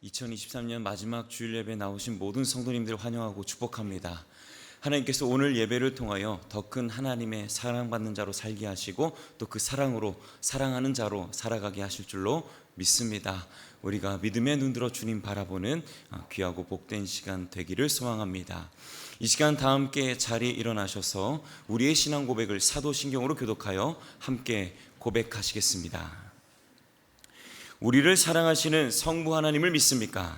2023년 마지막 주일 예배 나오신 모든 성도님들 환영하고 축복합니다. 하나님께서 오늘 예배를 통하여 더 큰 하나님의 사랑받는 자로 살게 하시고 또 그 사랑으로 사랑하는 자로 살아가게 하실 줄로 믿습니다. 우리가 믿음의 눈들어 주님 바라보는 귀하고 복된 시간 되기를 소망합니다. 이 시간 다 함께 자리에 일어나셔서 우리의 신앙 고백을 사도신경으로 교독하여 함께 고백하시겠습니다. 우리를 사랑하시는 성부 하나님을 믿습니까?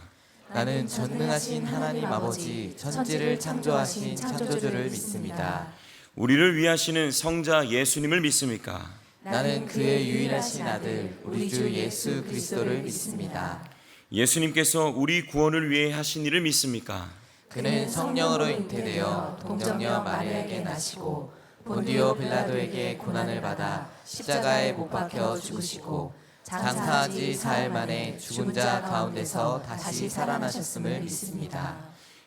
나는 전능하신 하나님 아버지 천지를 창조하신 창조주를 믿습니다. 우리를 위하시는 성자 예수님을 믿습니까? 나는 그의 유일하신 아들 우리 주 예수 그리스도를 믿습니다. 예수님께서 우리 구원을 위해 하신 일을 믿습니까? 그는 성령으로 잉태되어 동정녀 마리아에게 나시고 본디오 빌라도에게 고난을 받아 십자가에 못 박혀 죽으시고 장사한 지 사흘 만에 죽은 자 가운데서 다시 살아나셨음을 믿습니다.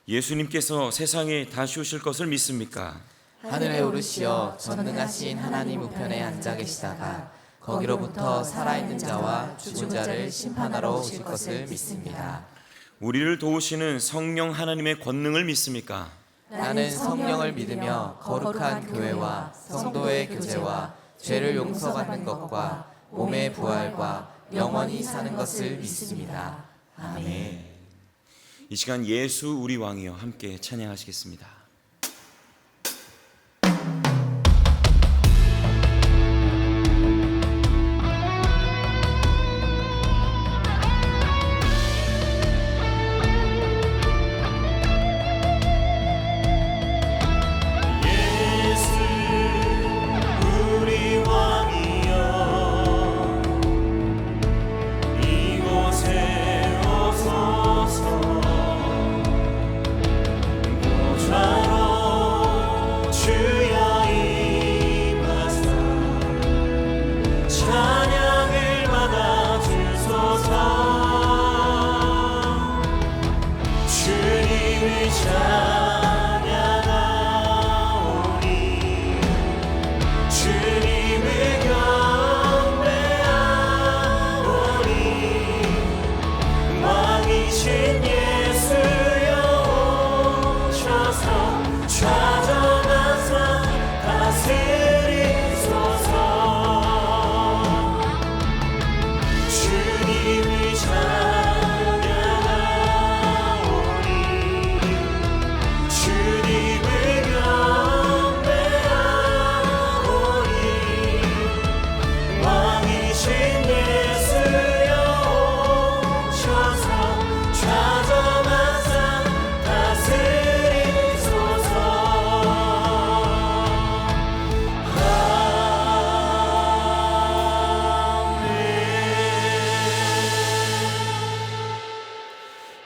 예수님께서 세상에 다시 오실 것을 믿습니까? 하늘에 오르시어 전능하신 하나님 우편에 앉아 계시다가 거기로부터 살아있는 자와 죽은 자를 심판하러 오실 것을 믿습니다. 우리를 도우시는 성령 하나님의 권능을 믿습니까? 나는 성령을 믿으며 거룩한 교회와 성도의 교제와 죄를 용서받는 것과 몸의 부활과 영원히 사는 것을 믿습니다. 아멘. 이 시간 예수 우리 왕이여 함께 찬양하시겠습니다.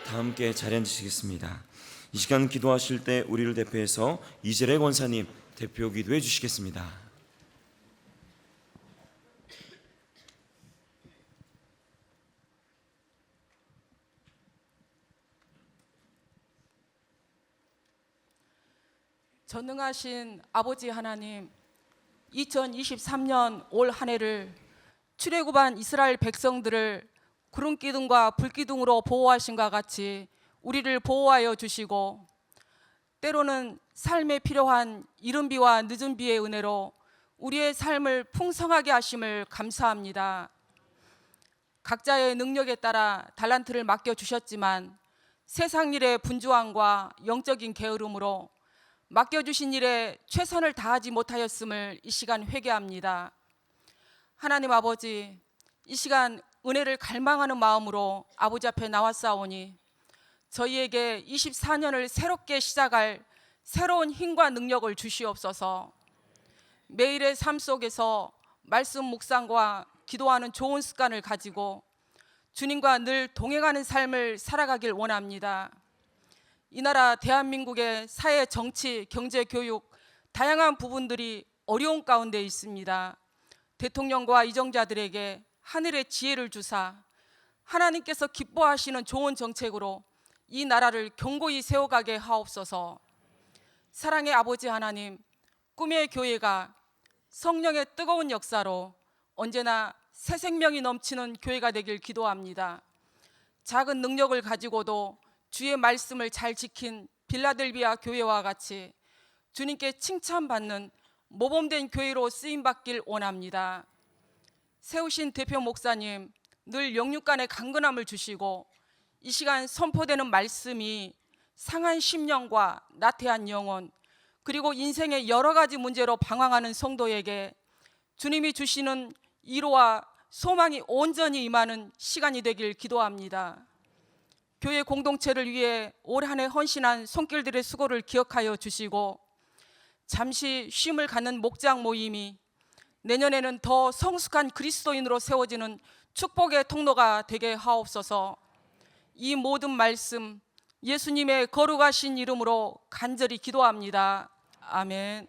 함께 자리에 앉으시겠습니다. 이 시간 기도하실 때 우리를 대표해서 이재래 권사님 대표 기도해 주시겠습니다. 전능하신 아버지 하나님, 2023년 올 한 해를 출애굽한 이스라엘 백성들을 구름기둥과 불기둥으로 보호하신과 같이 우리를 보호하여 주시고 때로는 삶에 필요한 이른 비와 늦은 비의 은혜로 우리의 삶을 풍성하게 하심을 감사합니다. 각자의 능력에 따라 달란트를 맡겨주셨지만 세상 일의 분주함과 영적인 게으름으로 맡겨주신 일에 최선을 다하지 못하였음을 이 시간 회개합니다. 하나님 아버지, 이 시간 은혜를 갈망하는 마음으로 아버지 앞에 나왔사오니 저희에게 24년을 새롭게 시작할 새로운 힘과 능력을 주시옵소서. 매일의 삶 속에서 말씀 묵상과 기도하는 좋은 습관을 가지고 주님과 늘 동행하는 삶을 살아가길 원합니다. 이 나라 대한민국의 사회, 정치, 경제, 교육 다양한 부분들이 어려운 가운데 있습니다. 대통령과 이정자들에게 하늘의 지혜를 주사 하나님께서 기뻐하시는 좋은 정책으로 이 나라를 견고히 세워가게 하옵소서. 사랑의 아버지 하나님, 꿈의 교회가 성령의 뜨거운 역사로 언제나 새 생명이 넘치는 교회가 되길 기도합니다. 작은 능력을 가지고도 주의 말씀을 잘 지킨 빌라델비아 교회와 같이 주님께 칭찬받는 모범된 교회로 쓰임받길 원합니다. 세우신 대표 목사님, 늘 영육간의 강건함을 주시고 이 시간 선포되는 말씀이 상한 심령과 나태한 영혼, 그리고 인생의 여러 가지 문제로 방황하는 성도에게 주님이 주시는 위로와 소망이 온전히 임하는 시간이 되길 기도합니다. 교회 공동체를 위해 올 한 해 헌신한 손길들의 수고를 기억하여 주시고 잠시 쉼을 갖는 목장 모임이 내년에는 더 성숙한 그리스도인으로 세워지는 축복의 통로가 되게 하옵소서. 이 모든 말씀 예수님의 거룩하신 이름으로 간절히 기도합니다. 아멘.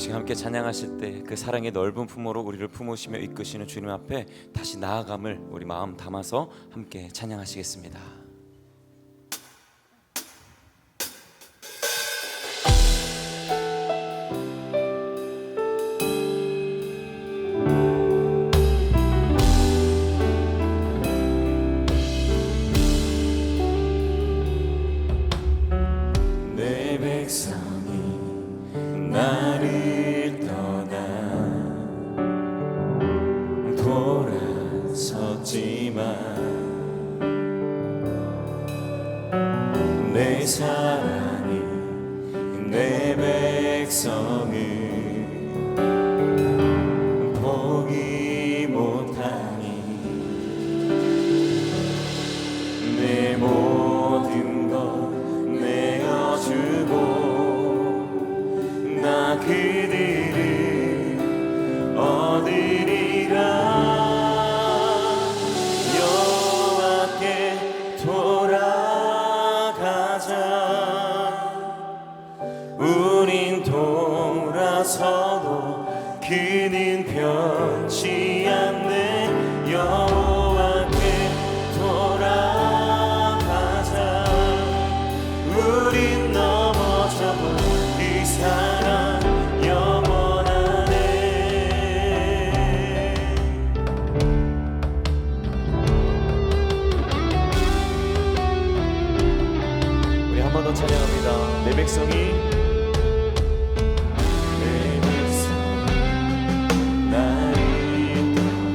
지금 함께 찬양하실 때 그 사랑의 넓은 품으로 우리를 품으시며 이끄시는 주님 앞에 다시 나아감을 우리 마음 담아서 함께 찬양하시겠습니다. 내 백성이 나를 떠나 돌아섰지만 내 사랑이 내 백성을 포기 못하니 내 모든 것 내어주고 나 그들을 얻으리라. 여호와께 돌아가자. 우린 돌아서도 그는 변치 않네. 여호와께 돌아가자. 우린 넘어져도 이 사랑 영원하네. 우리 한 번 더 찬양합니다. 내 백성이 나를 떠나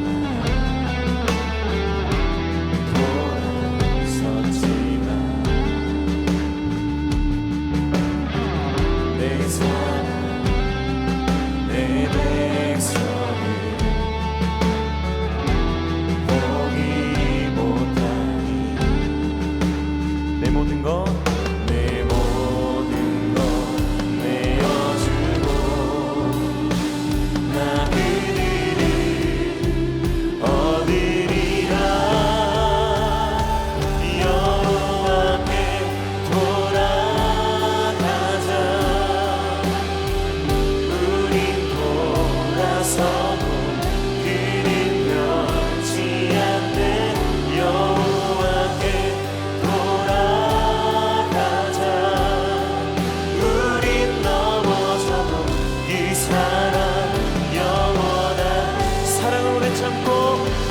돌아섰지만 내 사랑 내 백성을 포기 못하니 내 모든 것 내어주고 나 그들을 얻으리라. 여호와께 돌아가자. 우린 돌아서도 그는 변치 않네. 여호와께 돌아가자. 우린 넘어져도 이 사랑 영원한 사랑을 오래 참고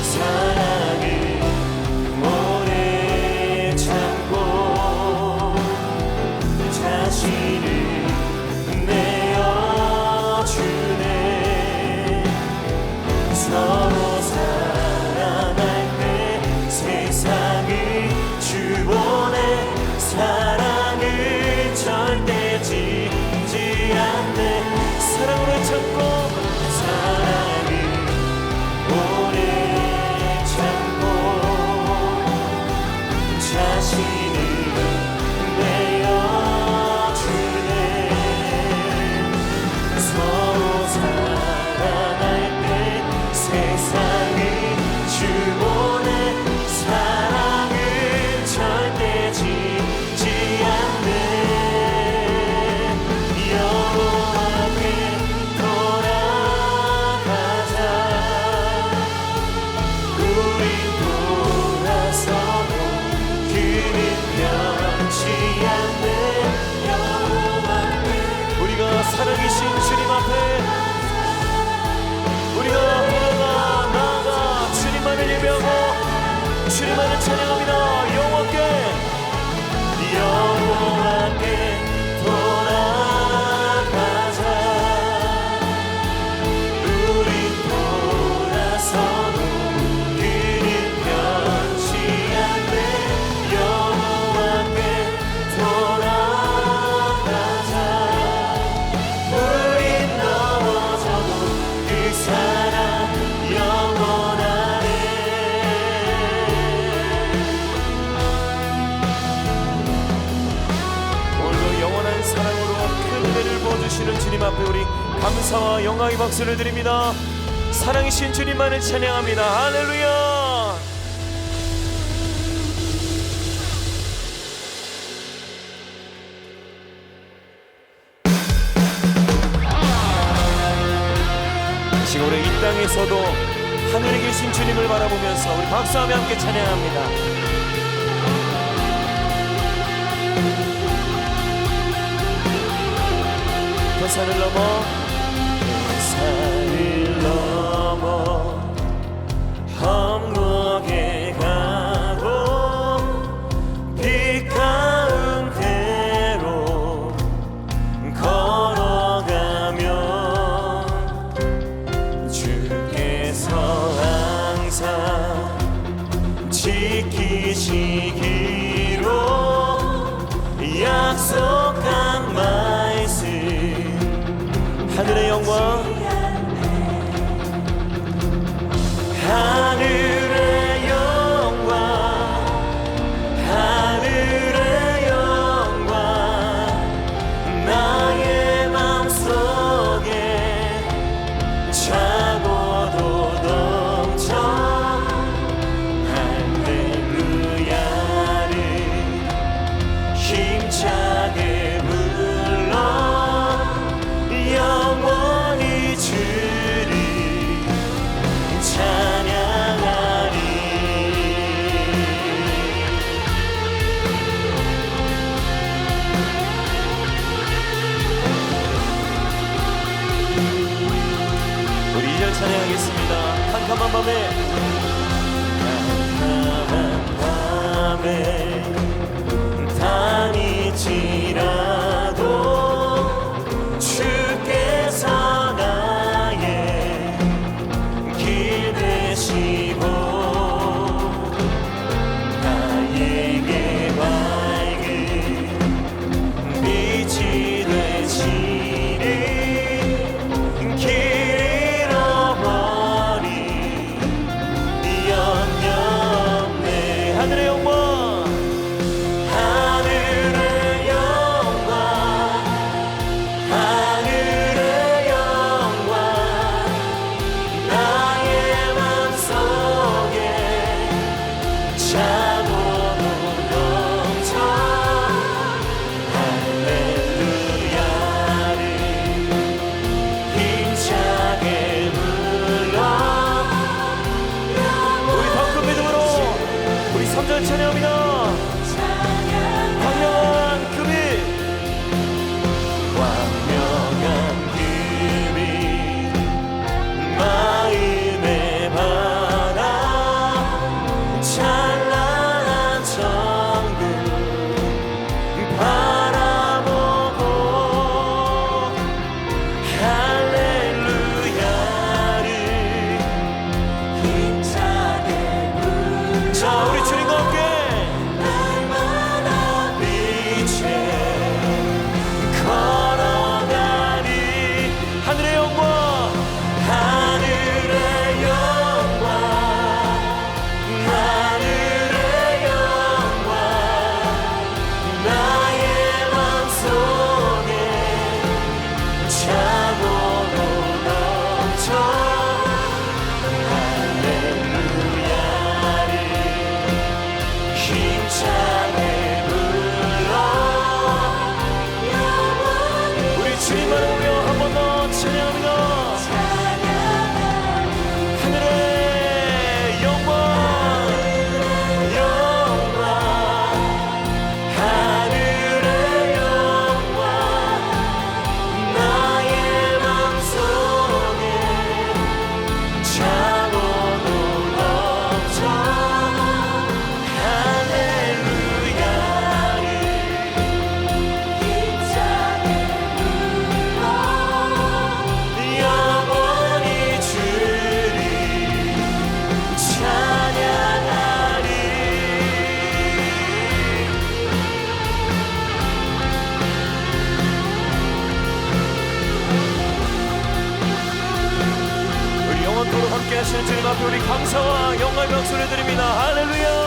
사랑을 오래 참고 자신을 내어주네. 서로 사랑할 때 세상을 주보내. 사랑을 절대 지지 않네. 사랑으로 참고 사랑을 오래 참고 자신을 내어주네. 서로 사랑할 때 세상을 주보내. 사랑을 절대 지지 않네. 여호와께 돌아가자. 우린 돌아서도 그는 변치 않네. 여호와께 우리가 살아계신 주님 앞에 우리가 나아가 주님만을 예배하고 주님만을 찬양합니다. 여호와께 돌아가자. 우린 돌아서도 그는 변치 않네. 여호와께 돌아가자. 우린 넘어져도 그 사랑 영원하네. 오늘도 영원한 사랑으로 큰 은혜를 부어주시는 주님 앞에 우리 감사와 영광의 박수를 드립니다. 사랑이신 주님만을 찬양합니다. 할렐루야. 땅에서도 하늘에 계신 주님을 바라보면서 우리 박수하며 함께 찬양합니다. 산을 넘어 산을 넘어 험곡에 가도 빛 가운데로 걸어가면 주께서 항상 지키시기로 약속한 말씀 하늘의 영광 하늘의 영광 하늘의 영광 나의 맘속에 차고도 넘쳐 할렐루야를 힘차게 불러 영원히 주를 찬양하리. 우리 2절 찬양하겠습니다. 캄캄한 밤에 캄캄한 밤에 다니지라도 주께서 나의 길 되시고 나에게 밝은 빛이 되시니 길 잃어버린 염려 없네. 하늘의 영광 하늘의 영광 하늘의 영광 나의 맘속에 차고도 넘쳐 할렐루야를 힘차게 불러 우리 더 큰 믿음으로 우리 3절 찬양합니다. 광명한 그 빛 광명한 그 빛 마음의 바다 찬란한 천국 바라보고 할렐루야를 힘차게 부르 자 우리 주님과 함께 날마다 빛에 걸어가리. 하늘의 영광 하늘의 영광 하늘의 영광 나의 맘속에 차고도 넘쳐 할렐루야를 힘차게 불러 우리 주님만을 위하여 한 번 더 찬양합니다. 하늘의 영광 영광 하늘의 영광 나의 맘속에 차고도 넘쳐 할렐루야를 힘차게 불러 영원히 주를 찬양하리. 우리 영원토록 함께 하시는 주님 앞에 우리 감사와 영광의 박수를 드립니다. 할렐루야.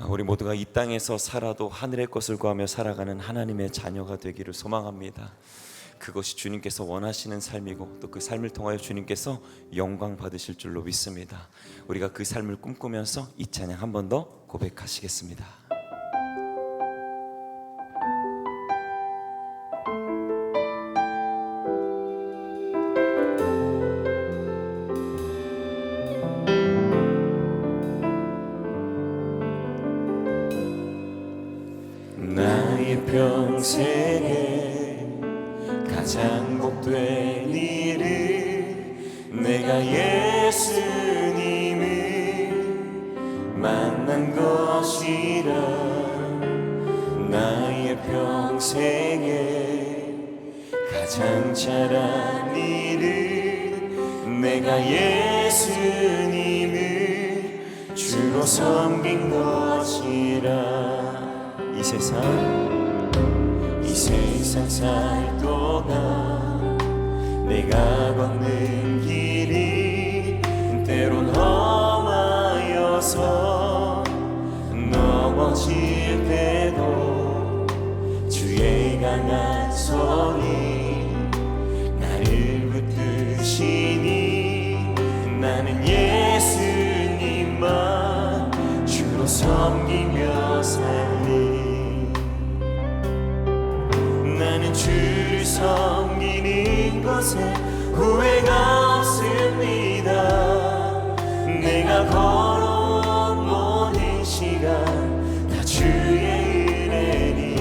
우리 모두가 이 땅에서 살아도 하늘의 것을 구하며 살아가는 하나님의 자녀가 되기를 소망합니다. 그것이 주님께서 원하시는 삶이고 또 그 삶을 통하여 주님께서 영광 받으실 줄로 믿습니다. 우리가 그 삶을 꿈꾸면서 이 찬양 한 번 더 고백하시겠습니다. 나의 평생에 가장 복된 일은 내가 예수님을 만난 것이라. 나의 평생에 가장 잘한 일은 내가 예수님을 주로 섬긴 것이라. 이 세상 살 동안 내가 걷는 길이 때론 험하여서 넘어질 때도 주의 강한 손이 나를 붙드시니 나는 예수님만 주로 섬기며 살리. 나는 주를 섬기는 것에 후회가 없습니다. 내가 걸어온 모든 시간 다 주의 은혜니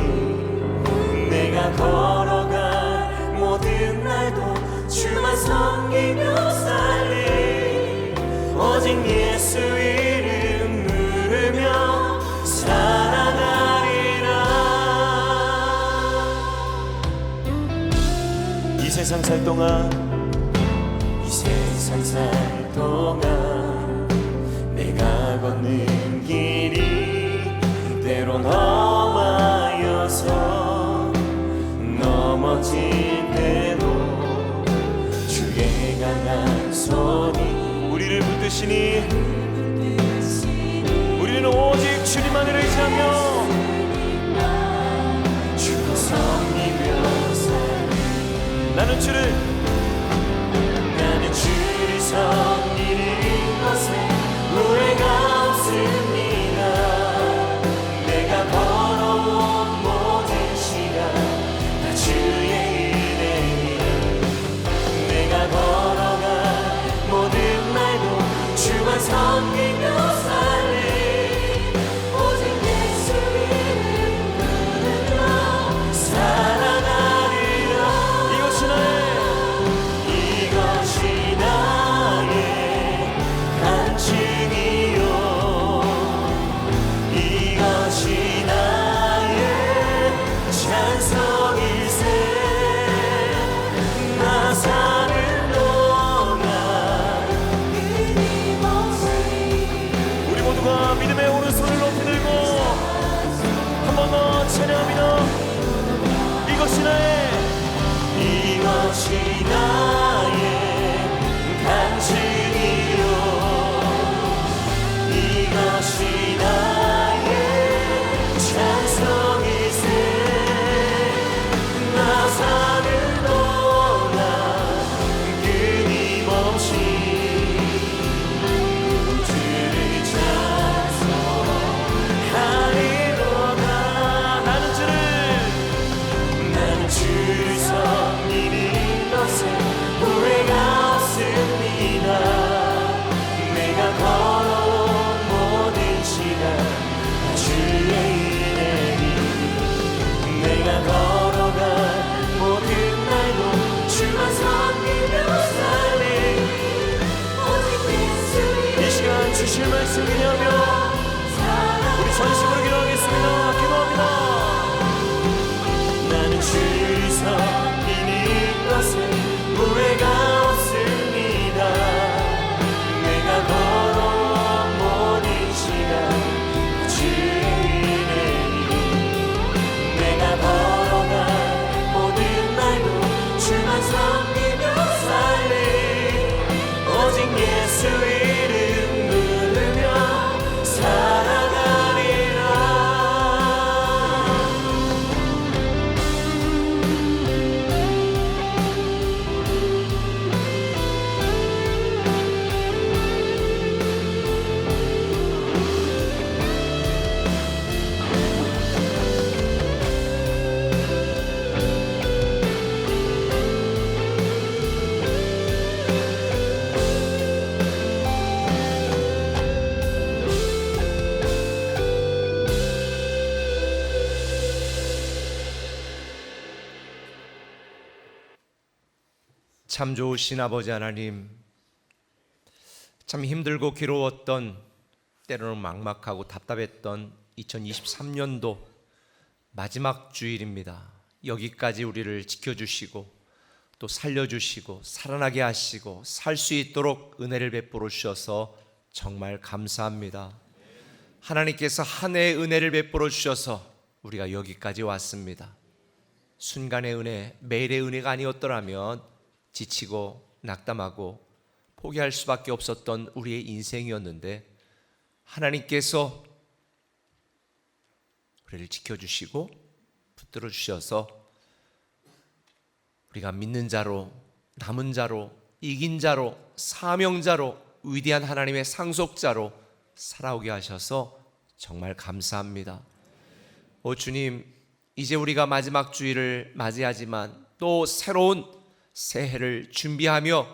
내가 걸어간 모든 날도 주만 섬기며 살리. 오직 예수 이름 부르며 살아가리라. 이 세상 살 동안 내가 걷는 길이 때론 험하여서 넘어질 때도 주의 강한 손이 우리를 붙드시니 우리는 오직 주님만을 의지하며 주로 섬기며 살리. 나는 주를 섬기는 것에 후회가 없습니다. 내가 걸어온 모든 시간 다 주의 은혜니 내가 걸어간 모든 날도 주만 섬기며 살리. 오직 예수 이름 부르며 살아가리라. 이것이 믿음의 오른손을 높이 들고 한 번 더 찬양합니다. 이것이 나의 간증이요 이것이 나의 찬송이세. 나 사는 동안 끊임없이 주실 말씀 기념하며 우리 전심으로 기도하겠습니다. 기도합니다. 나는 주를 섬기는 것에 후회가 없습니다. 내가 걸어온 모든 시간 주의 은혜니 내가 걸어간 모든 날도 주만 섬기며 살리. 오직 예수 이름 참 좋으신 아버지 하나님, 참 힘들고 괴로웠던, 때로는 막막하고 답답했던 2023년도 마지막 주일입니다. 여기까지 우리를 지켜주시고 또 살려주시고 살아나게 하시고 살 수 있도록 은혜를 베풀어 주셔서 정말 감사합니다. 하나님께서 한 해의 은혜를 베풀어 주셔서 우리가 여기까지 왔습니다. 순간의 은혜, 매일의 은혜가 아니었더라면 지치고 낙담하고 포기할 수밖에 없었던 우리의 인생이었는데, 하나님께서 우리를 지켜주시고 붙들어 주셔서 우리가 믿는 자로, 남은 자로, 이긴 자로, 사명자로, 위대한 하나님의 상속자로 살아오게 하셔서 정말 감사합니다. 오 주님, 이제 우리가 마지막 주일을 맞이하지만 또 새로운 새해를 준비하며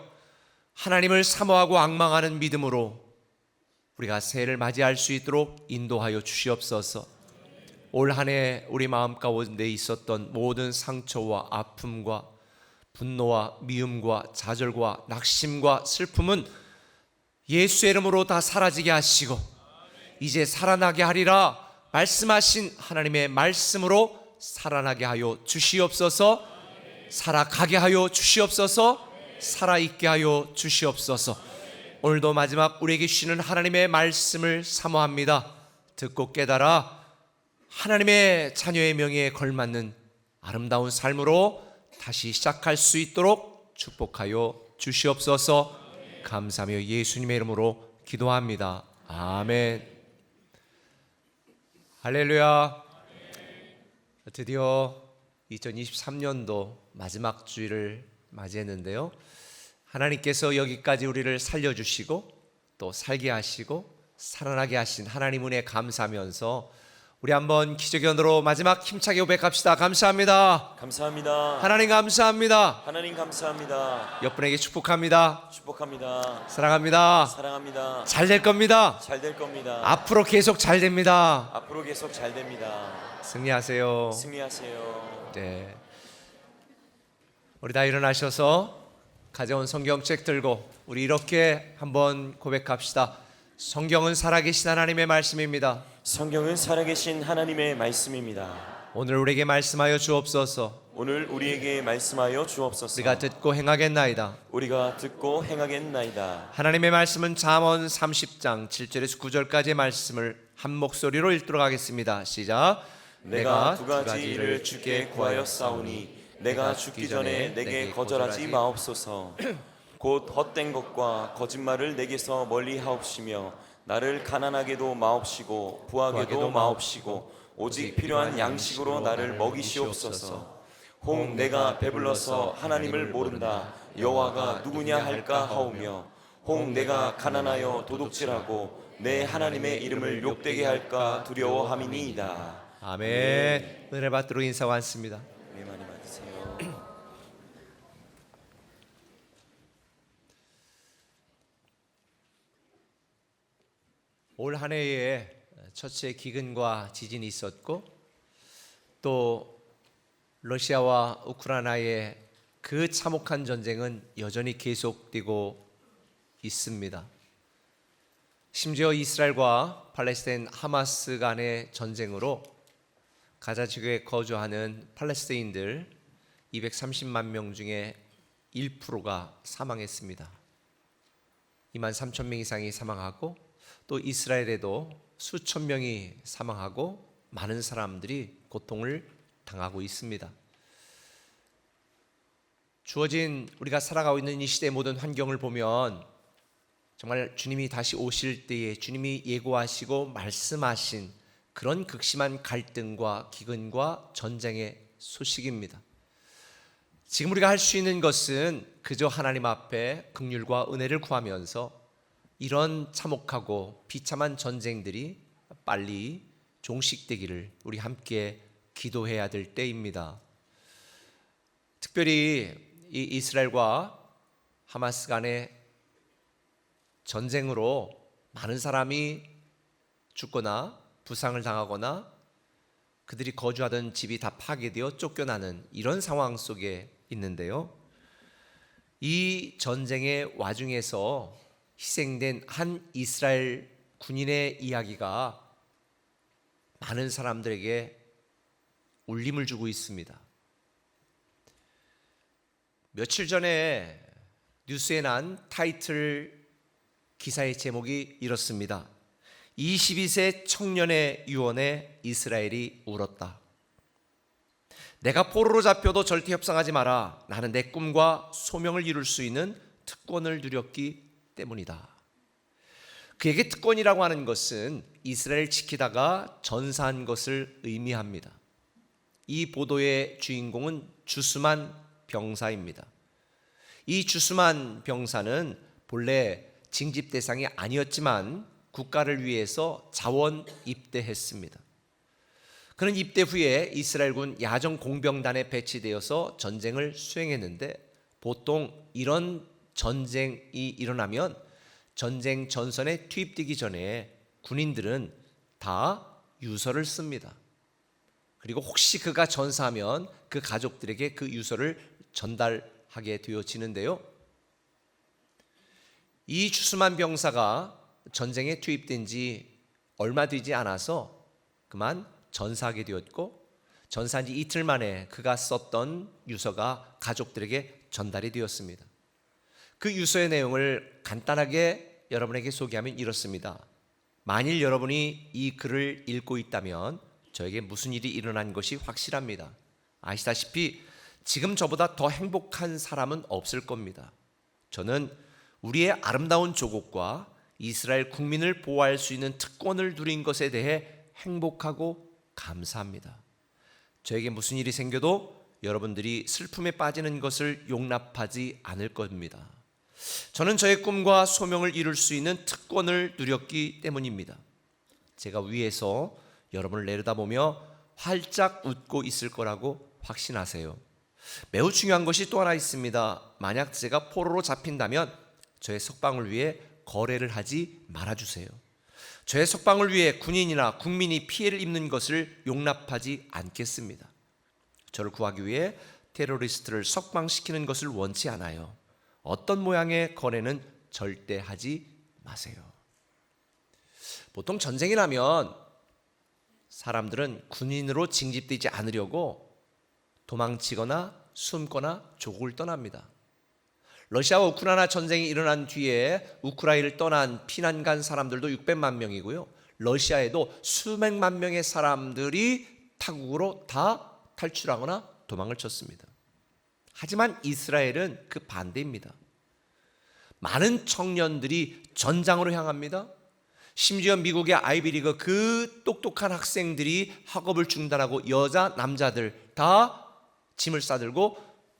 하나님을 사모하고 앙망하는 믿음으로 우리가 새해를 맞이할 수 있도록 인도하여 주시옵소서. 올 한 해 우리 마음 가운데 있었던 모든 상처와 아픔과 분노와 미움과 좌절과 낙심과 슬픔은 예수의 이름으로 다 사라지게 하시고 이제 살아나게 하리라 말씀하신 하나님의 말씀으로 살아나게 하여 주시옵소서. 살아가게 하여 주시옵소서. 살아있게 하여 주시옵소서. 오늘도 마지막 우리에게 주시는 하나님의 말씀을 사모합니다. 듣고 깨달아 하나님의 자녀의 명예에 걸맞는 아름다운 삶으로 다시 시작할 수 있도록 축복하여 주시옵소서. 감사하며 예수님의 이름으로 기도합니다. 아멘. 할렐루야. 드디어 2023년도 마지막 주일을 맞이했는데요, 하나님께서 여기까지 우리를 살려주시고 또 살게 하시고 살아나게 하신 하나님 은혜에 감사하면서 우리 한번 기적의 언어로 마지막 힘차게 고백합시다. 감사합니다. 감사합니다. 하나님 감사합니다. 하나님 감사합니다. 옆분에게 축복합니다. 축복합니다. 사랑합니다. 사랑합니다. 잘 될 겁니다. 잘 될 겁니다. 앞으로 계속 잘 됩니다. 앞으로 계속 잘 됩니다. 승리하세요. 승리하세요. 네. 우리 다 일어나셔서 가져온 성경책 들고 우리 이렇게 한번 고백합시다. 성경은 살아계신 하나님의 말씀입니다. 성경은 살아계신 하나님의 말씀입니다. 오늘 우리에게 말씀하여 주옵소서. 오늘 우리에게 말씀하여 주옵소서. 우리가 듣고 행하겠나이다. 우리가 듣고 행하겠나이다. 하나님의 말씀은 잠언 30장 7절에서 9절까지의 말씀을 한 목소리로 읽도록 하겠습니다. 시작. 내가 두 가지 일을 주께 구하였사오니 내가 죽기 전에 내게 거절하지 마옵소서. 곧 헛된 것과 거짓말을 내게서 멀리 하옵시며 나를 가난하게도 마옵시고 부하게도 마옵시고 오직 필요한 양식으로 나를 먹이시옵소서. 혹 내가 배불러서 하나님을 모른다 여호와가 누구냐 할까 하오며 혹 내가 가난하여 도둑질하고 내 하나님의 이름을 욕되게 할까 두려워함이니이다. 아멘. 은혜 받도록 인사 왔습니다. 네, 많이 받으세요. 올 한 해에 첫째 기근과 지진이 있었고 또 러시아와 우크라이나의 그 참혹한 전쟁은 여전히 계속되고 있습니다. 심지어 이스라엘과 팔레스타인 하마스 간의 전쟁으로 가자 지구에 거주하는 팔레스타인들 230만 명 중에 1%가 사망했습니다. 2만 3천 명 이상이 사망하고 또 이스라엘에도 수천 명이 사망하고 많은 사람들이 고통을 당하고 있습니다. 주어진 우리가 살아가고 있는 이 시대의 모든 환경을 보면 정말 주님이 다시 오실 때에 주님이 예고하시고 말씀하신 그런 극심한 갈등과 기근과 전쟁의 소식입니다. 지금 우리가 할 수 있는 것은 그저 하나님 앞에 긍휼과 은혜를 구하면서 이런 참혹하고 비참한 전쟁들이 빨리 종식되기를 우리 함께 기도해야 될 때입니다. 특별히 이 이스라엘과 하마스 간의 전쟁으로 많은 사람이 죽거나 부상을 당하거나 그들이 거주하던 집이 다 파괴되어 쫓겨나는 이런 상황 속에 있는데요, 이 전쟁의 와중에서 희생된 한 이스라엘 군인의 이야기가 많은 사람들에게 울림을 주고 있습니다. 며칠 전에 뉴스에 난 타이틀 기사의 제목이 이렇습니다. 22세 청년의 유언에 이스라엘이 울었다. 내가 포로로 잡혀도 절대 협상하지 마라. 나는 내 꿈과 소명을 이룰 수 있는 특권을 누렸기 때문이다. 그에게 특권이라고 하는 것은 이스라엘 지키다가 전사한 것을 의미합니다. 이 보도의 주인공은 주스만 병사입니다. 이 주스만 병사는 본래 징집 대상이 아니었지만 국가를 위해서 자원 입대했습니다. 그는 입대 후에 이스라엘군 야전 공병단에 배치되어서 전쟁을 수행했는데, 보통 이런 전쟁이 일어나면 전쟁 전선에 투입되기 전에 군인들은 다 유서를 씁니다. 그리고 혹시 그가 전사하면 그 가족들에게 그 유서를 전달하게 되어지는데요. 이 주스만 병사가 전쟁에 투입된 지 얼마 되지 않아서 그만 전사하게 되었고, 전사한 지 이틀 만에 그가 썼던 유서가 가족들에게 전달이 되었습니다. 그 유서의 내용을 간단하게 여러분에게 소개하면 이렇습니다. 만일 여러분이 이 글을 읽고 있다면 저에게 무슨 일이 일어난 것이 확실합니다. 아시다시피 지금 저보다 더 행복한 사람은 없을 겁니다. 저는 우리의 아름다운 조국과 이스라엘 국민을 보호할 수 있는 특권을 누린 것에 대해 행복하고 감사합니다. 저에게 무슨 일이 생겨도 여러분들이 슬픔에 빠지는 것을 용납하지 않을 겁니다. 저는 저의 꿈과 소명을 이룰 수 있는 특권을 누렸기 때문입니다. 제가 위에서 여러분을 내려다보며 활짝 웃고 있을 거라고 확신하세요. 매우 중요한 것이 또 하나 있습니다. 만약 제가 포로로 잡힌다면 저의 석방을 위해 거래를 하지 말아주세요. 저의 석방을 위해 군인이나 국민이 피해를 입는 것을 용납하지 않겠습니다. 저를 구하기 위해 테러리스트를 석방시키는 것을 원치 않아요. 어떤 모양의 거래는 절대 하지 마세요. 보통 전쟁이 나면 사람들은 군인으로 징집되지 않으려고 도망치거나 숨거나 조국을 떠납니다. 러시아와 우크라이나 전쟁이 일어난 뒤에 우크라이나를 떠난 피난 간 사람들도 600만 명이고요. 러시아에도 수백만 명의 사람들이 타국으로 다 탈출하거나 도망을 쳤습니다. 하지만 이스라엘은 그 반대입니다. 많은 청년들이 전장으로 향합니다. 심지어 미국의 아이비리그 그 똑똑한 학생들이 학업을 중단하고 여자, 남자들 다 짐을 싸들고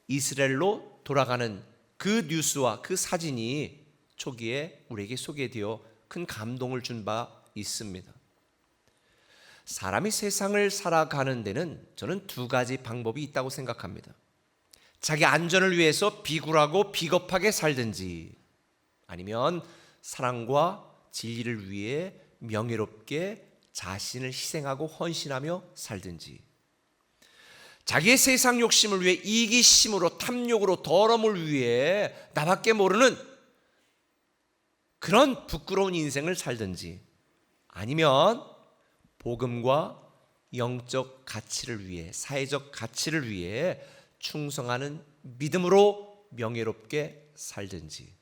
이스라엘로 돌아가는 그 뉴스와 그 사진이 초기에 우리에게 소개되어 큰 감동을 준 바 있습니다. 사람이 세상을 살아가는 데는 저는 두 가지 방법이 있다고 생각합니다. 자기 안전을 위해서 비굴하고 비겁하게 살든지, 아니면 사랑과 진리를 위해 명예롭게 자신을 희생하고 헌신하며 살든지. 자기의 세상 욕심을 위해 이기심으로 탐욕으로 더러움을 위해 나밖에 모르는 그런 부끄러운 인생을 살든지, 아니면 복음과 영적 가치를 위해, 사회적 가치를 위해 충성하는 믿음으로 명예롭게 살든지,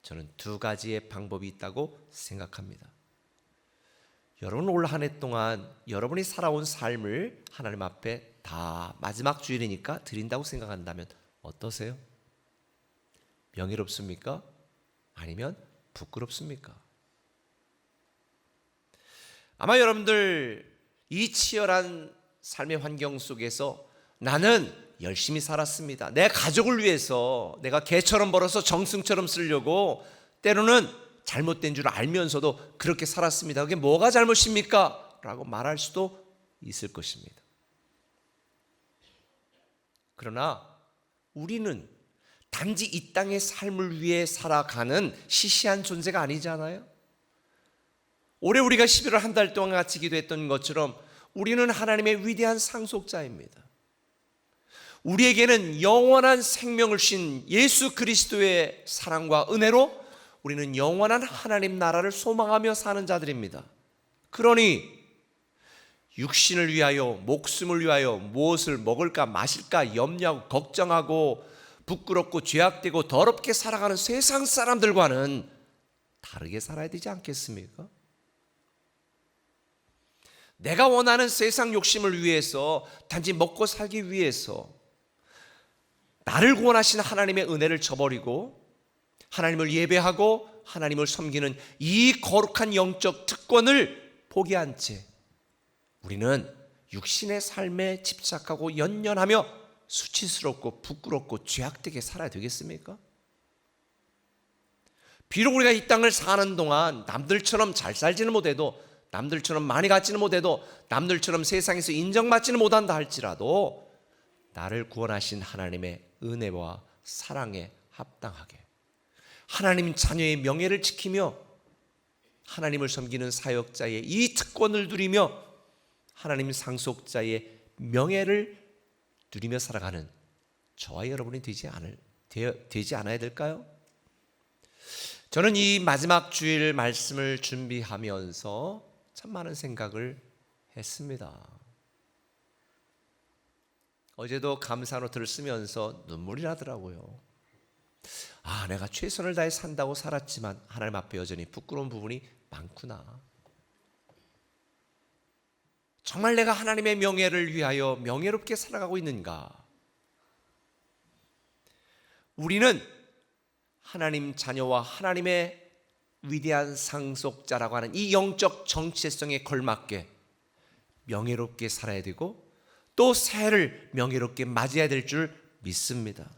저는 두 가지의 방법이 있다고 생각합니다. 여러분 올 한 해 동안 여러분이 살아온 삶을 하나님 앞에 다 마지막 주일이니까 드린다고 생각한다면 어떠세요? 명예롭습니까? 아니면 부끄럽습니까? 아마 여러분들 이 치열한 삶의 환경 속에서 나는 열심히 살았습니다. 내 가족을 위해서 내가 개처럼 벌어서 정승처럼 쓰려고 때로는 잘못된 줄 알면서도 그렇게 살았습니다. 그게 뭐가 잘못입니까? 라고 말할 수도 있을 것입니다. 그러나 우리는 단지 이 땅의 삶을 위해 살아가는 시시한 존재가 아니잖아요. 올해 우리가 11월 한 달 동안 같이 기도했던 것처럼 우리는 하나님의 위대한 상속자입니다. 우리에게는 영원한 생명을 주신 예수 그리스도의 사랑과 은혜로 우리는 영원한 하나님 나라를 소망하며 사는 자들입니다. 그러니 육신을 위하여, 목숨을 위하여 무엇을 먹을까 마실까 염려하고 걱정하고 부끄럽고 죄악되고 더럽게 살아가는 세상 사람들과는 다르게 살아야 되지 않겠습니까? 내가 원하는 세상 욕심을 위해서, 단지 먹고 살기 위해서 나를 구원하신 하나님의 은혜를 저버리고 하나님을 예배하고 하나님을 섬기는 이 거룩한 영적 특권을 포기한 채 우리는 육신의 삶에 집착하고 연연하며 수치스럽고 부끄럽고 죄악되게 살아야 되겠습니까? 비록 우리가 이 땅을 사는 동안 남들처럼 잘 살지는 못해도, 남들처럼 많이 갖지는 못해도, 남들처럼 세상에서 인정받지는 못한다 할지라도 나를 구원하신 하나님의 은혜와 사랑에 합당하게 하나님 자녀의 명예를 지키며 하나님을 섬기는 사역자의 이 특권을 누리며 하나님 상속자의 명예를 누리며 살아가는 저와 여러분이 되지 않아야 될까요? 저는 이 마지막 주일 말씀을 준비하면서 참 많은 생각을 했습니다. 어제도 감사 노트를 쓰면서 눈물이 나더라고요. 내가 최선을 다해 산다고 살았지만 하나님 앞에 여전히 부끄러운 부분이 많구나. 정말 내가 하나님의 명예를 위하여 명예롭게 살아가고 있는가? 우리는 하나님 자녀와 하나님의 위대한 상속자라고 하는 이 영적 정체성에 걸맞게 명예롭게 살아야 되고 또 새해를 명예롭게 맞이해야 될 줄 믿습니다.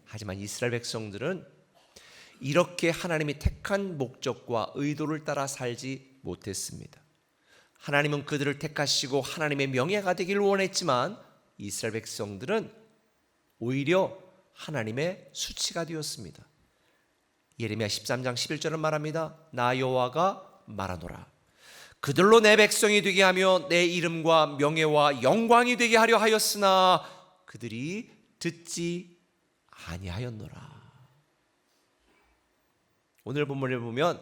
하지만 이스라엘 백성들은 이렇게 하나님이 택한 목적과 의도를 따라 살지 못했습니다. 하나님은 그들을 택하시고 하나님의 명예가 되기를 원했지만 이스라엘 백성들은 오히려 하나님의 수치가 되었습니다. 예레미야 13장 11절은 말합니다. 나 여호와가 말하노라. 그들로 내 백성이 되게 하며 내 이름과 명예와 영광이 되게 하려 하였으나 그들이 듣지 아니하였노라. 오늘 본문을 보면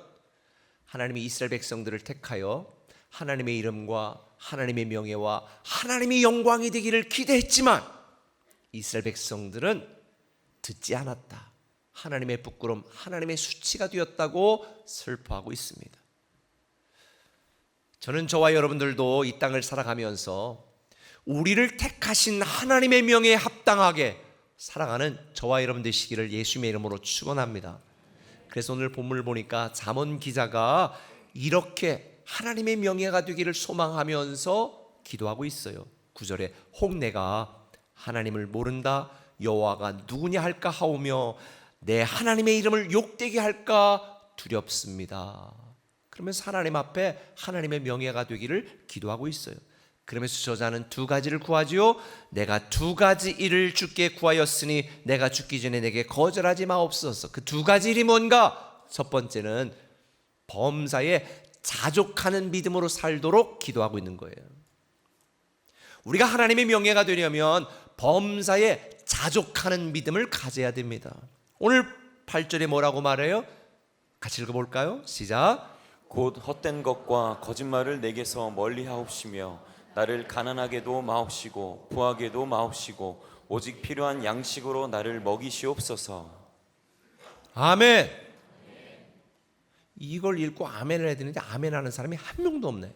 하나님이 이스라엘 백성들을 택하여 하나님의 이름과 하나님의 명예와 하나님의 영광이 되기를 기대했지만 이스라엘 백성들은 듣지 않았다. 하나님의 부끄러움, 하나님의 수치가 되었다고 슬퍼하고 있습니다. 저는 저와 여러분들도 이 땅을 살아가면서 우리를 택하신 하나님의 명예에 합당하게 살아가는 저와 여러분 되시기를 예수님의 이름으로 축원합니다. 그래서 오늘 본문을 보니까 잠언 기자가 이렇게 하나님의 명예가 되기를 소망하면서 기도하고 있어요. 9절에 혹 내가 하나님을 모른다 여호와가 누구냐 할까 하오며 내 하나님의 이름을 욕되게 할까 두렵습니다. 그러면서 하나님 앞에 하나님의 명예가 되기를 기도하고 있어요. 그러면서 저자는 두 가지를 구하지요. 내가 두 가지 일을 주께 구하였으니 내가 죽기 전에 내게 거절하지 마옵소서. 그 두 가지 일이 뭔가? 첫 번째는 범사에 자족하는 믿음으로 살도록 기도하고 있는 거예요. 우리가 하나님의 명예가 되려면 범사에 자족하는 믿음을 가져야 됩니다. 오늘 8절에 뭐라고 말해요? 같이 읽어볼까요? 시작. 곧 헛된 것과 거짓말을 내게서 멀리 하옵시며 나를 가난하게도 마옵시고 부하게도 마옵시고 오직 필요한 양식으로 나를 먹이시옵소서. 아멘. 이걸 읽고 아멘을 해야 되는데 아멘 하는 사람이 한 명도 없네.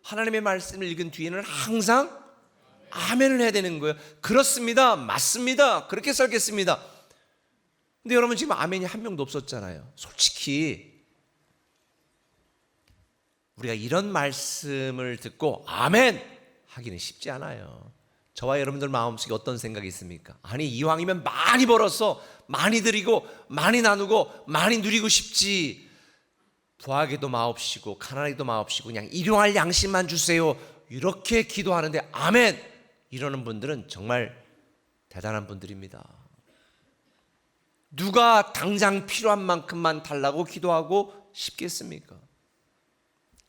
하나님의 말씀을 읽은 뒤에는 항상 아멘을 해야 되는 거예요. 그렇습니다. 맞습니다. 그렇게 살겠습니다. 근데 여러분 지금 아멘이 한 명도 없었잖아요. 솔직히 우리가 이런 말씀을 듣고 아멘 하기는 쉽지 않아요. 저와 여러분들 마음속에 어떤 생각이 있습니까? 아니 이왕이면 많이 벌어서 많이 드리고 많이 나누고 많이 누리고 싶지, 부하게도 마옵시고 가난하게도 마옵시고 그냥 일용할 양식만 주세요 이렇게 기도하는데 아멘 이러는 분들은 정말 대단한 분들입니다. 누가 당장 필요한 만큼만 달라고 기도하고 싶겠습니까?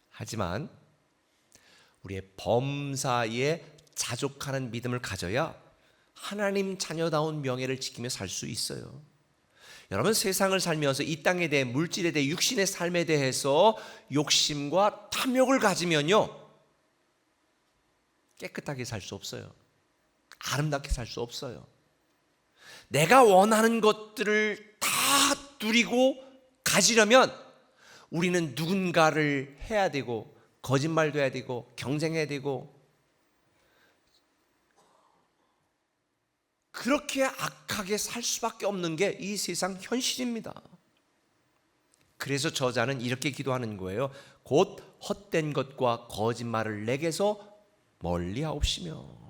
하지만 우리의 범사에 자족하는 믿음을 가져야 하나님 자녀다운 명예를 지키며 살 수 있어요. 여러분, 세상을 살면서 이 땅에 대해, 물질에 대해, 육신의 삶에 대해서 욕심과 탐욕을 가지면요, 깨끗하게 살 수 없어요. 아름답게 살 수 없어요. 내가 원하는 것들을 다 누리고 가지려면 우리는 누군가를 해야 되고, 거짓말도 해야 되고, 경쟁해야 되고, 그렇게 악하게 살 수밖에 없는 게 이 세상 현실입니다. 그래서 저자는 이렇게 기도하는 거예요. 곧 헛된 것과 거짓말을 내게서 멀리하옵시며,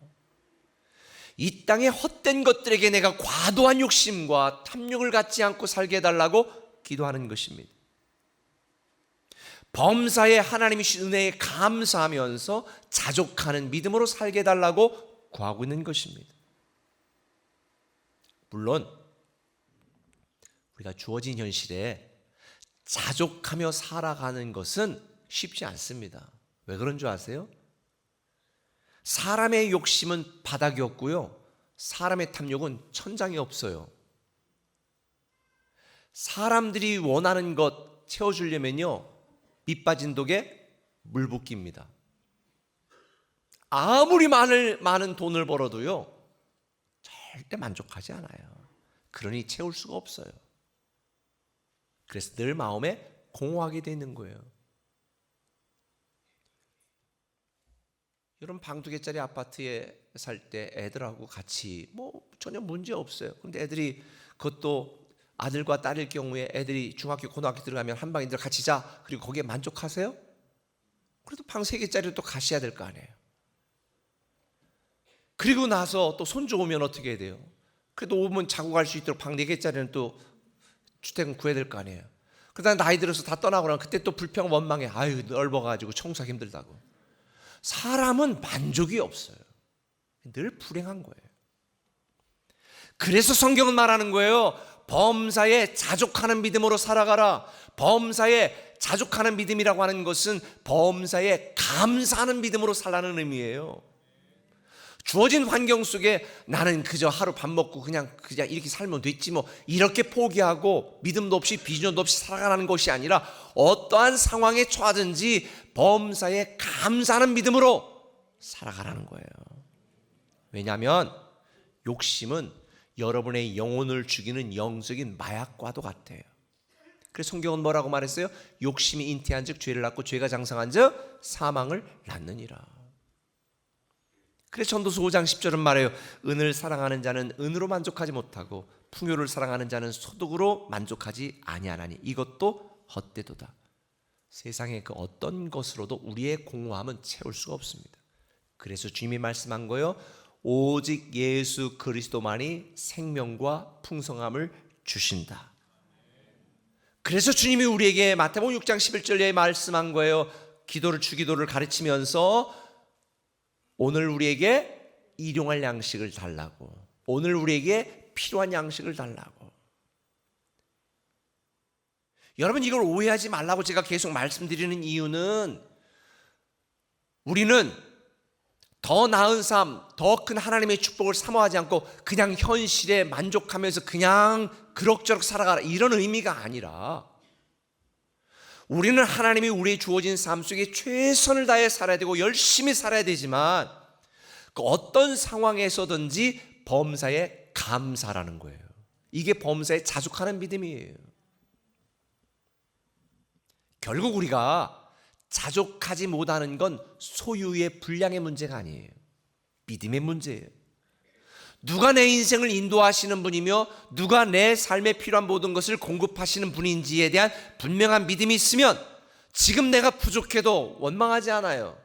이 땅의 헛된 것들에게 내가 과도한 욕심과 탐욕을 갖지 않고 살게 해달라고 기도하는 것입니다. 범사에 하나님이 주신 은혜에 감사하면서 자족하는 믿음으로 살게 해달라고 구하고 있는 것입니다. 물론 우리가 주어진 현실에 자족하며 살아가는 것은 쉽지 않습니다. 왜 그런 줄 아세요? 사람의 욕심은 바닥이 없고요, 사람의 탐욕은 천장이 없어요. 사람들이 원하는 것 채워주려면요, 밑 빠진 독에 물 붓기입니다. 아무리 많은 돈을 벌어도요, 절대 만족하지 않아요. 그러니 채울 수가 없어요. 그래서 늘 마음에 공허하게 돼 있는 거예요. 여러분, 방 2개짜리 아파트에 살 때 애들하고 같이 전혀 문제 없어요. 그런데 애들이, 그것도 아들과 딸일 경우에 애들이 중학교 고등학교 들어가면 한 방에 같이 자, 그리고 거기에 만족하세요? 그래도 방 3개짜리로 또 가셔야 될 거 아니에요. 그리고 나서 또 손주 오면 어떻게 해야 돼요? 그래도 오면 자고 갈 수 있도록 방 4개짜리는 또 주택은 구해야 될 거 아니에요. 그러다 나이 들어서 다 떠나고 나면 그때 또 불평 원망해. 아유, 넓어가지고 청소하기 힘들다고. 사람은 만족이 없어요. 늘 불행한 거예요. 그래서 성경은 말하는 거예요. 범사에 자족하는 믿음으로 살아가라. 범사에 자족하는 믿음이라고 하는 것은 범사에 감사하는 믿음으로 살라는 의미예요. 주어진 환경 속에 나는 그저 하루 밥 먹고 그냥 이렇게 살면 됐지 이렇게 포기하고 믿음도 없이 비전도 없이 살아가는 것이 아니라 어떠한 상황에 처하든지 범사에 감사하는 믿음으로 살아가라는 거예요. 왜냐하면 욕심은 여러분의 영혼을 죽이는 영적인 마약과도 같아요. 그래서 성경은 뭐라고 말했어요? 욕심이 잉태한 즉 죄를 낳고 죄가 장성한 즉 사망을 낳느니라. 그래서 전도서 5장 10절은 말해요. 은을 사랑하는 자는 은으로 만족하지 못하고 풍요를 사랑하는 자는 소득으로 만족하지 아니하나니 이것도 헛되도다. 세상의 그 어떤 것으로도 우리의 공허함은 채울 수가 없습니다. 그래서 주님이 말씀한 거예요. 오직 예수 그리스도만이 생명과 풍성함을 주신다. 그래서 주님이 우리에게 마태복음 6장 11절에 말씀한 거예요. 주기도를 가르치면서 오늘 우리에게 일용할 양식을 달라고, 오늘 우리에게 필요한 양식을 달라고. 여러분, 이걸 오해하지 말라고 제가 계속 말씀드리는 이유는 우리는 더 나은 삶, 더 큰 하나님의 축복을 사모하지 않고 그냥 현실에 만족하면서 그냥 그럭저럭 살아가라, 이런 의미가 아니라 우리는 하나님이 우리의 주어진 삶 속에 최선을 다해 살아야 되고 열심히 살아야 되지만 그 어떤 상황에서든지 범사에 감사라는 거예요. 이게 범사에 자족하는 믿음이에요. 결국 우리가 자족하지 못하는 건 소유의 분량의 문제가 아니에요. 믿음의 문제예요. 누가 내 인생을 인도하시는 분이며 누가 내 삶에 필요한 모든 것을 공급하시는 분인지에 대한 분명한 믿음이 있으면 지금 내가 부족해도 원망하지 않아요.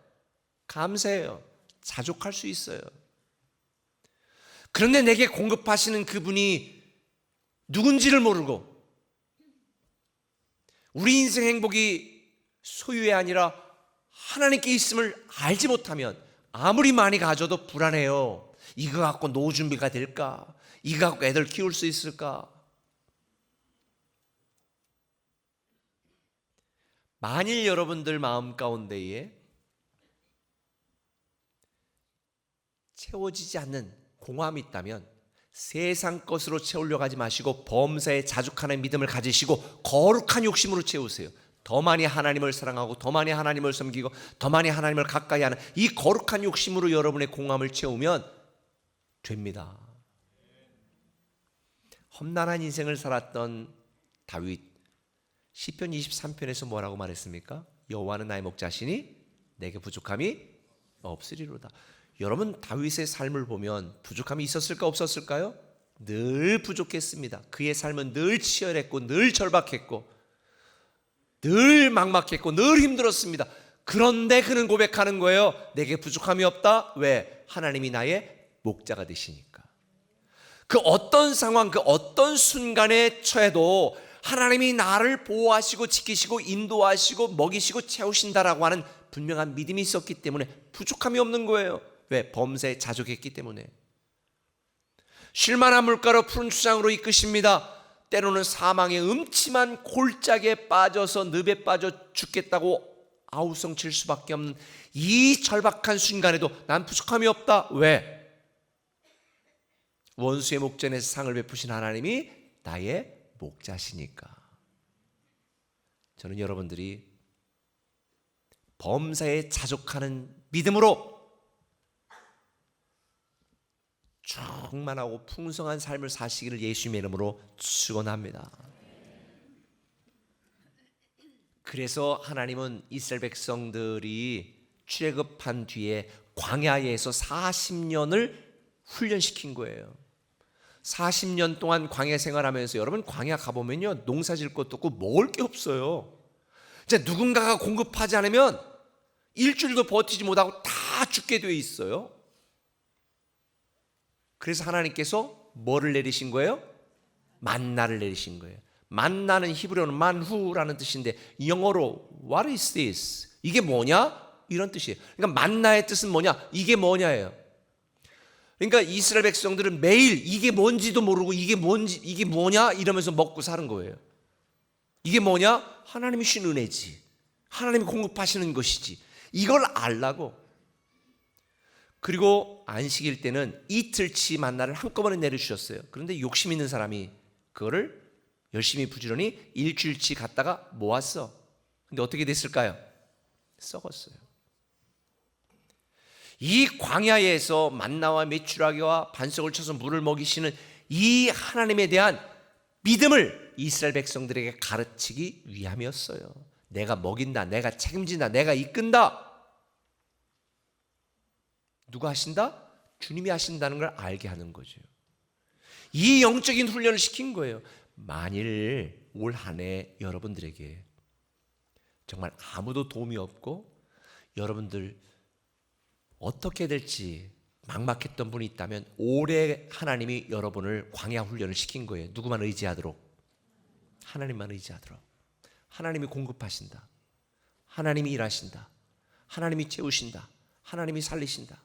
감사해요. 자족할 수 있어요. 그런데 내게 공급하시는 그분이 누군지를 모르고 우리 인생 행복이 소유의 아니라 하나님께 있음을 알지 못하면 아무리 많이 가져도 불안해요. 이거 갖고 노후 준비가 될까? 이거 갖고 애들 키울 수 있을까? 만일 여러분들 마음 가운데에 채워지지 않는 공허함이 있다면 세상 것으로 채우려고 하지 마시고 범사에 자족하는 믿음을 가지시고 거룩한 욕심으로 채우세요. 더 많이 하나님을 사랑하고 더 많이 하나님을 섬기고 더 많이 하나님을 가까이 하는 이 거룩한 욕심으로 여러분의 공허함을 채우면 됩니다. 험난한 인생을 살았던 다윗, 시편 23편에서 뭐라고 말했습니까? 여호와는 나의 목자시니 내게 부족함이 없으리로다. 여러분, 다윗의 삶을 보면 부족함이 있었을까 없었을까요? 늘 부족했습니다. 그의 삶은 늘 치열했고 늘 절박했고 늘 막막했고 늘 힘들었습니다. 그런데 그는 고백하는 거예요. 내게 부족함이 없다. 왜? 하나님이 나의 목자가 되시니까. 그 어떤 상황, 그 어떤 순간에 처해도 하나님이 나를 보호하시고 지키시고 인도하시고 먹이시고 채우신다라고 하는 분명한 믿음이 있었기 때문에 부족함이 없는 거예요. 왜? 범사에 자족했기 때문에. 쉴만한 물가로 푸른 수장으로 이끄십니다. 때로는 사망의 음침한 골짜기에 빠져서 늪에 빠져 죽겠다고 아우성칠 수밖에 없는 이 절박한 순간에도 난 부족함이 없다. 왜? 원수의 목전에서 상을 베푸신 하나님이 나의 목자시니까. 저는 여러분들이 범사에 자족하는 믿음으로 충만하고 풍성한 삶을 사시기를 예수님의 이름으로 축원합니다. 그래서 하나님은 이스라엘 백성들이 출애굽한 뒤에 광야에서 40년을 훈련시킨 거예요. 40년 동안 광야 생활하면서 여러분 광야 가보면요 농사질 것도 없고 먹을 게 없어요. 이제 누군가가 공급하지 않으면 일주일도 버티지 못하고 다 죽게 돼 있어요. 그래서 하나님께서 뭐를 내리신 거예요? 만나를 내리신 거예요. 만나는 히브리어는 만후라는 뜻인데 영어로 What is this? 이게 뭐냐? 이런 뜻이에요. 그러니까 만나의 뜻은 뭐냐? 이게 뭐냐예요. 그러니까 이스라엘 백성들은 매일 이게 뭔지도 모르고 이게 뭐냐 이러면서 먹고 사는 거예요. 이게 뭐냐? 하나님이 주신 은혜지. 하나님이 공급하시는 것이지. 이걸 알라고. 그리고 안식일 때는 이틀치 만나를 한꺼번에 내려주셨어요. 그런데 욕심 있는 사람이 그거를 열심히 부지런히 일주일치 갖다가 모았어. 근데 어떻게 됐을까요? 썩었어요. 이 광야에서 만나와 메추라기와 반석을 쳐서 물을 먹이시는 이 하나님에 대한 믿음을 이스라엘 백성들에게 가르치기 위함이었어요. 내가 먹인다, 내가 책임진다, 내가 이끈다. 누가 하신다? 주님이 하신다는 걸 알게 하는 거죠. 이 영적인 훈련을 시킨 거예요. 만일 올 한 해 여러분들에게 정말 아무도 도움이 없고 여러분들 어떻게 될지 막막했던 분이 있다면 올해 하나님이 여러분을 광야 훈련을 시킨 거예요. 누구만 의지하도록? 하나님만 의지하도록. 하나님이 공급하신다. 하나님이 일하신다. 하나님이 채우신다. 하나님이 살리신다.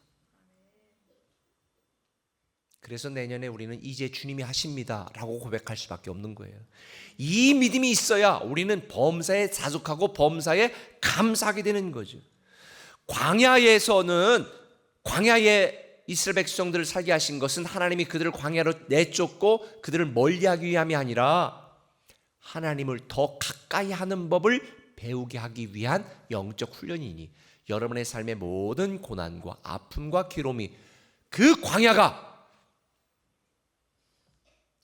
그래서 내년에 우리는 이제 주님이 하십니다 라고 고백할 수밖에 없는 거예요. 이 믿음이 있어야 우리는 범사에 자족하고 범사에 감사하게 되는 거죠. 광야에서는 광야에 이스라엘 백성들을 살게 하신 것은 하나님이 그들을 광야로 내쫓고 그들을 멀리하기 위함이 아니라 하나님을 더 가까이 하는 법을 배우게 하기 위한 영적 훈련이니 여러분의 삶의 모든 고난과 아픔과 괴로움이 그 광야가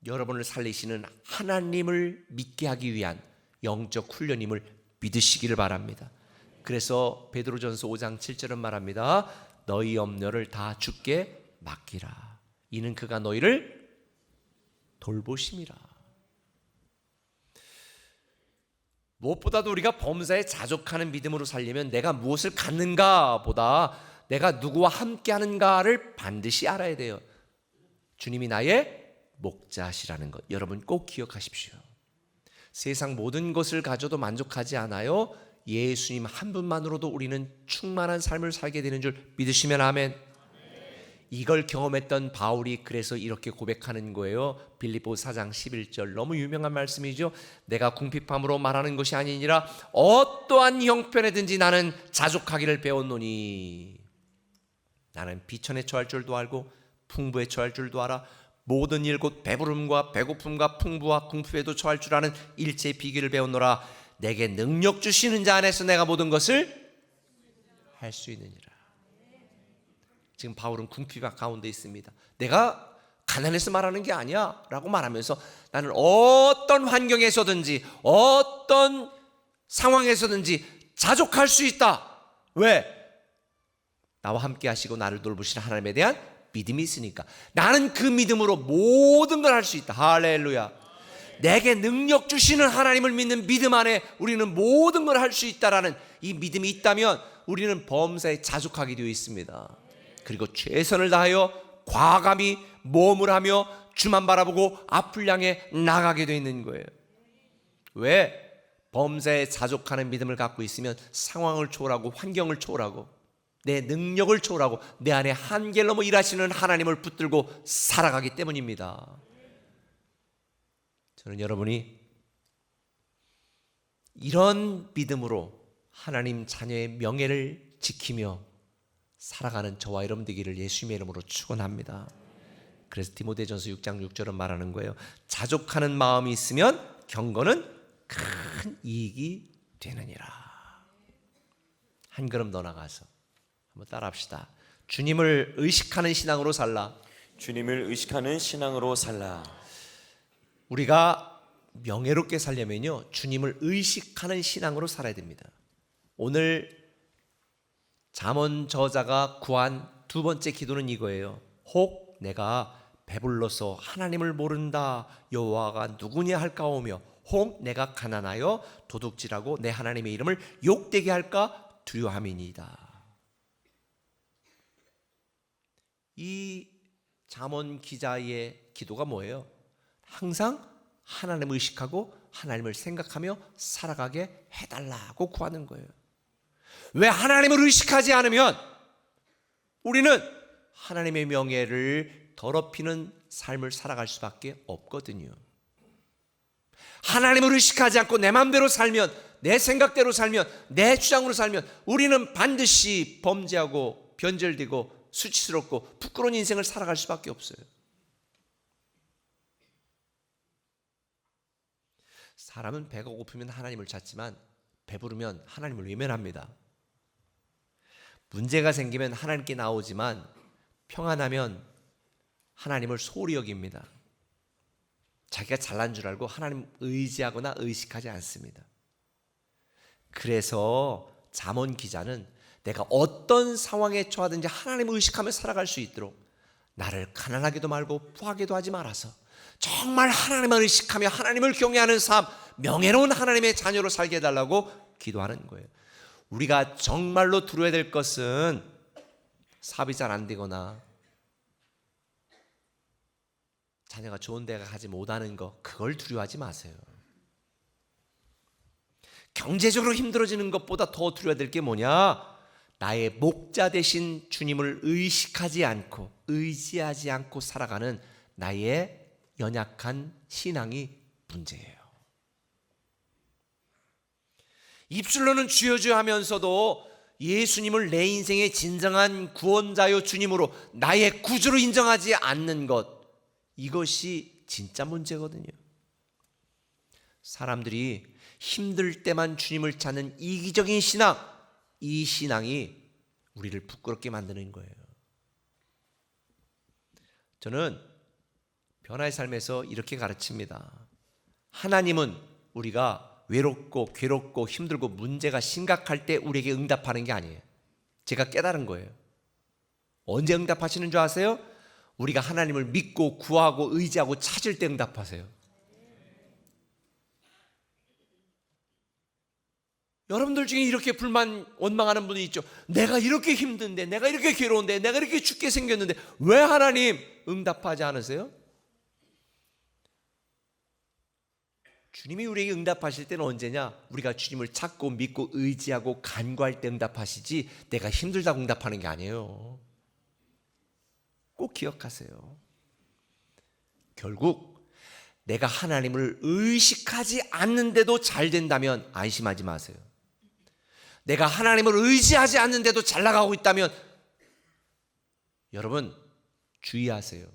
여러분을 살리시는 하나님을 믿게 하기 위한 영적 훈련임을 믿으시기를 바랍니다. 그래서 베드로전서 5장 7절은 말합니다. 너희 염려를 다 주께 맡기라. 이는 그가 너희를 돌보심이라. 무엇보다도 우리가 범사에 자족하는 믿음으로 살려면 내가 무엇을 갖는가 보다 내가 누구와 함께 하는가를 반드시 알아야 돼요. 주님이 나의 목자시라는 것 여러분 꼭 기억하십시오. 세상 모든 것을 가져도 만족하지 않아요. 예수님 한 분만으로도 우리는 충만한 삶을 살게 되는 줄 믿으시면 아멘. 이걸 경험했던 바울이 그래서 이렇게 고백하는 거예요. 빌립보 4장 11절 너무 유명한 말씀이죠. 내가 궁핍함으로 말하는 것이 아니니라 어떠한 형편에든지 나는 자족하기를 배웠노니 나는 비천에 처할 줄도 알고 풍부에 처할 줄도 알아. 모든 일 곧 배부름과 배고픔과 풍부와 궁핍에도 처할 줄 아는 일체의 비결을 배웠노라. 내게 능력 주시는 자 안에서 내가 모든 것을 할 수 있느니라. 지금 바울은 궁핍 가운데 있습니다. 내가 가난해서 말하는 게 아니야 라고 말하면서 나는 어떤 환경에서든지 어떤 상황에서든지 자족할 수 있다. 왜? 나와 함께 하시고 나를 돌보시는 하나님에 대한 믿음이 있으니까. 나는 그 믿음으로 모든 걸 할 수 있다. 할렐루야. 내게 능력 주시는 하나님을 믿는 믿음 안에 우리는 모든 걸 할 수 있다라는 이 믿음이 있다면 우리는 범사에 자족하게 되어 있습니다. 그리고 최선을 다하여 과감히 모험을 하며 주만 바라보고 앞을 향해 나가게 되어 있는 거예요. 왜? 범사에 자족하는 믿음을 갖고 있으면 상황을 초월하고 환경을 초월하고 내 능력을 초월하고 내 안에 한계를 넘어 일하시는 하나님을 붙들고 살아가기 때문입니다. 저는 여러분이 이런 믿음으로 하나님 자녀의 명예를 지키며 살아가는 저와 여러분 되기를 예수님의 이름으로 축원합니다. 그래서 디모데전서 6장 6절은 말하는 거예요. 자족하는 마음이 있으면 경건은 큰 이익이 되느니라. 한 걸음 더 나가서 한번 따라합시다. 주님을 의식하는 신앙으로 살라. 주님을 의식하는 신앙으로 살라. 우리가 명예롭게 살려면요, 주님을 의식하는 신앙으로 살아야 됩니다. 오늘 잠언 저자가 구한 두 번째 기도는 이거예요. 혹 내가 배불러서 하나님을 모른다 여호와가 누구냐 할까오며 혹 내가 가난하여 도둑질하고 내 하나님의 이름을 욕되게 할까 두려함이니이다. 이 잠언 기자의 기도가 뭐예요? 항상 하나님을 의식하고 하나님을 생각하며 살아가게 해달라고 구하는 거예요. 왜 하나님을 의식하지 않으면 우리는 하나님의 명예를 더럽히는 삶을 살아갈 수밖에 없거든요. 하나님을 의식하지 않고 내 마음대로 살면, 내 생각대로 살면, 내 주장으로 살면 우리는 반드시 범죄하고 변절되고 수치스럽고 부끄러운 인생을 살아갈 수밖에 없어요. 사람은 배가 고프면 하나님을 찾지만 배부르면 하나님을 외면합니다. 문제가 생기면 하나님께 나오지만 평안하면 하나님을 소홀히 여깁니다. 자기가 잘난 줄 알고 하나님 의지하거나 의식하지 않습니다. 그래서 잠언 기자는 내가 어떤 상황에 처하든지 하나님을 의식하며 살아갈 수 있도록 나를 가난하게도 말고 부하게도 하지 말아서 정말 하나님을 의식하며 하나님을 경외하는 삶, 명예로운 하나님의 자녀로 살게 해달라고 기도하는 거예요. 우리가 정말로 두려워야 될 것은 사업이 잘 안 되거나 자녀가 좋은 데 가지 못하는 거, 그걸 두려워하지 마세요. 경제적으로 힘들어지는 것보다 더 두려워야 될 게 뭐냐? 나의 목자 되신 주님을 의식하지 않고 의지하지 않고 살아가는 나의 연약한 신앙이 문제예요. 입술로는 주여 주여 하면서도 예수님을 내 인생의 진정한 구원자요 주님으로 나의 구주로 인정하지 않는 것, 이것이 진짜 문제거든요. 사람들이 힘들 때만 주님을 찾는 이기적인 신앙, 이 신앙이 우리를 부끄럽게 만드는 거예요. 저는 변화의 삶에서 이렇게 가르칩니다. 하나님은 우리가 외롭고 괴롭고 힘들고 문제가 심각할 때 우리에게 응답하는 게 아니에요. 제가 깨달은 거예요. 언제 응답하시는 줄 아세요? 우리가 하나님을 믿고 구하고 의지하고 찾을 때 응답하세요. 여러분들 중에 이렇게 불만 원망하는 분이 있죠. 내가 이렇게 힘든데, 내가 이렇게 괴로운데, 내가 이렇게 죽게 생겼는데 왜 하나님 응답하지 않으세요? 주님이 우리에게 응답하실 때는 언제냐? 우리가 주님을 찾고 믿고 의지하고 간구할 때 응답하시지 내가 힘들다고 응답하는 게 아니에요. 꼭 기억하세요. 결국 내가 하나님을 의식하지 않는데도 잘 된다면 안심하지 마세요. 내가 하나님을 의지하지 않는데도 잘 나가고 있다면 여러분 주의하세요.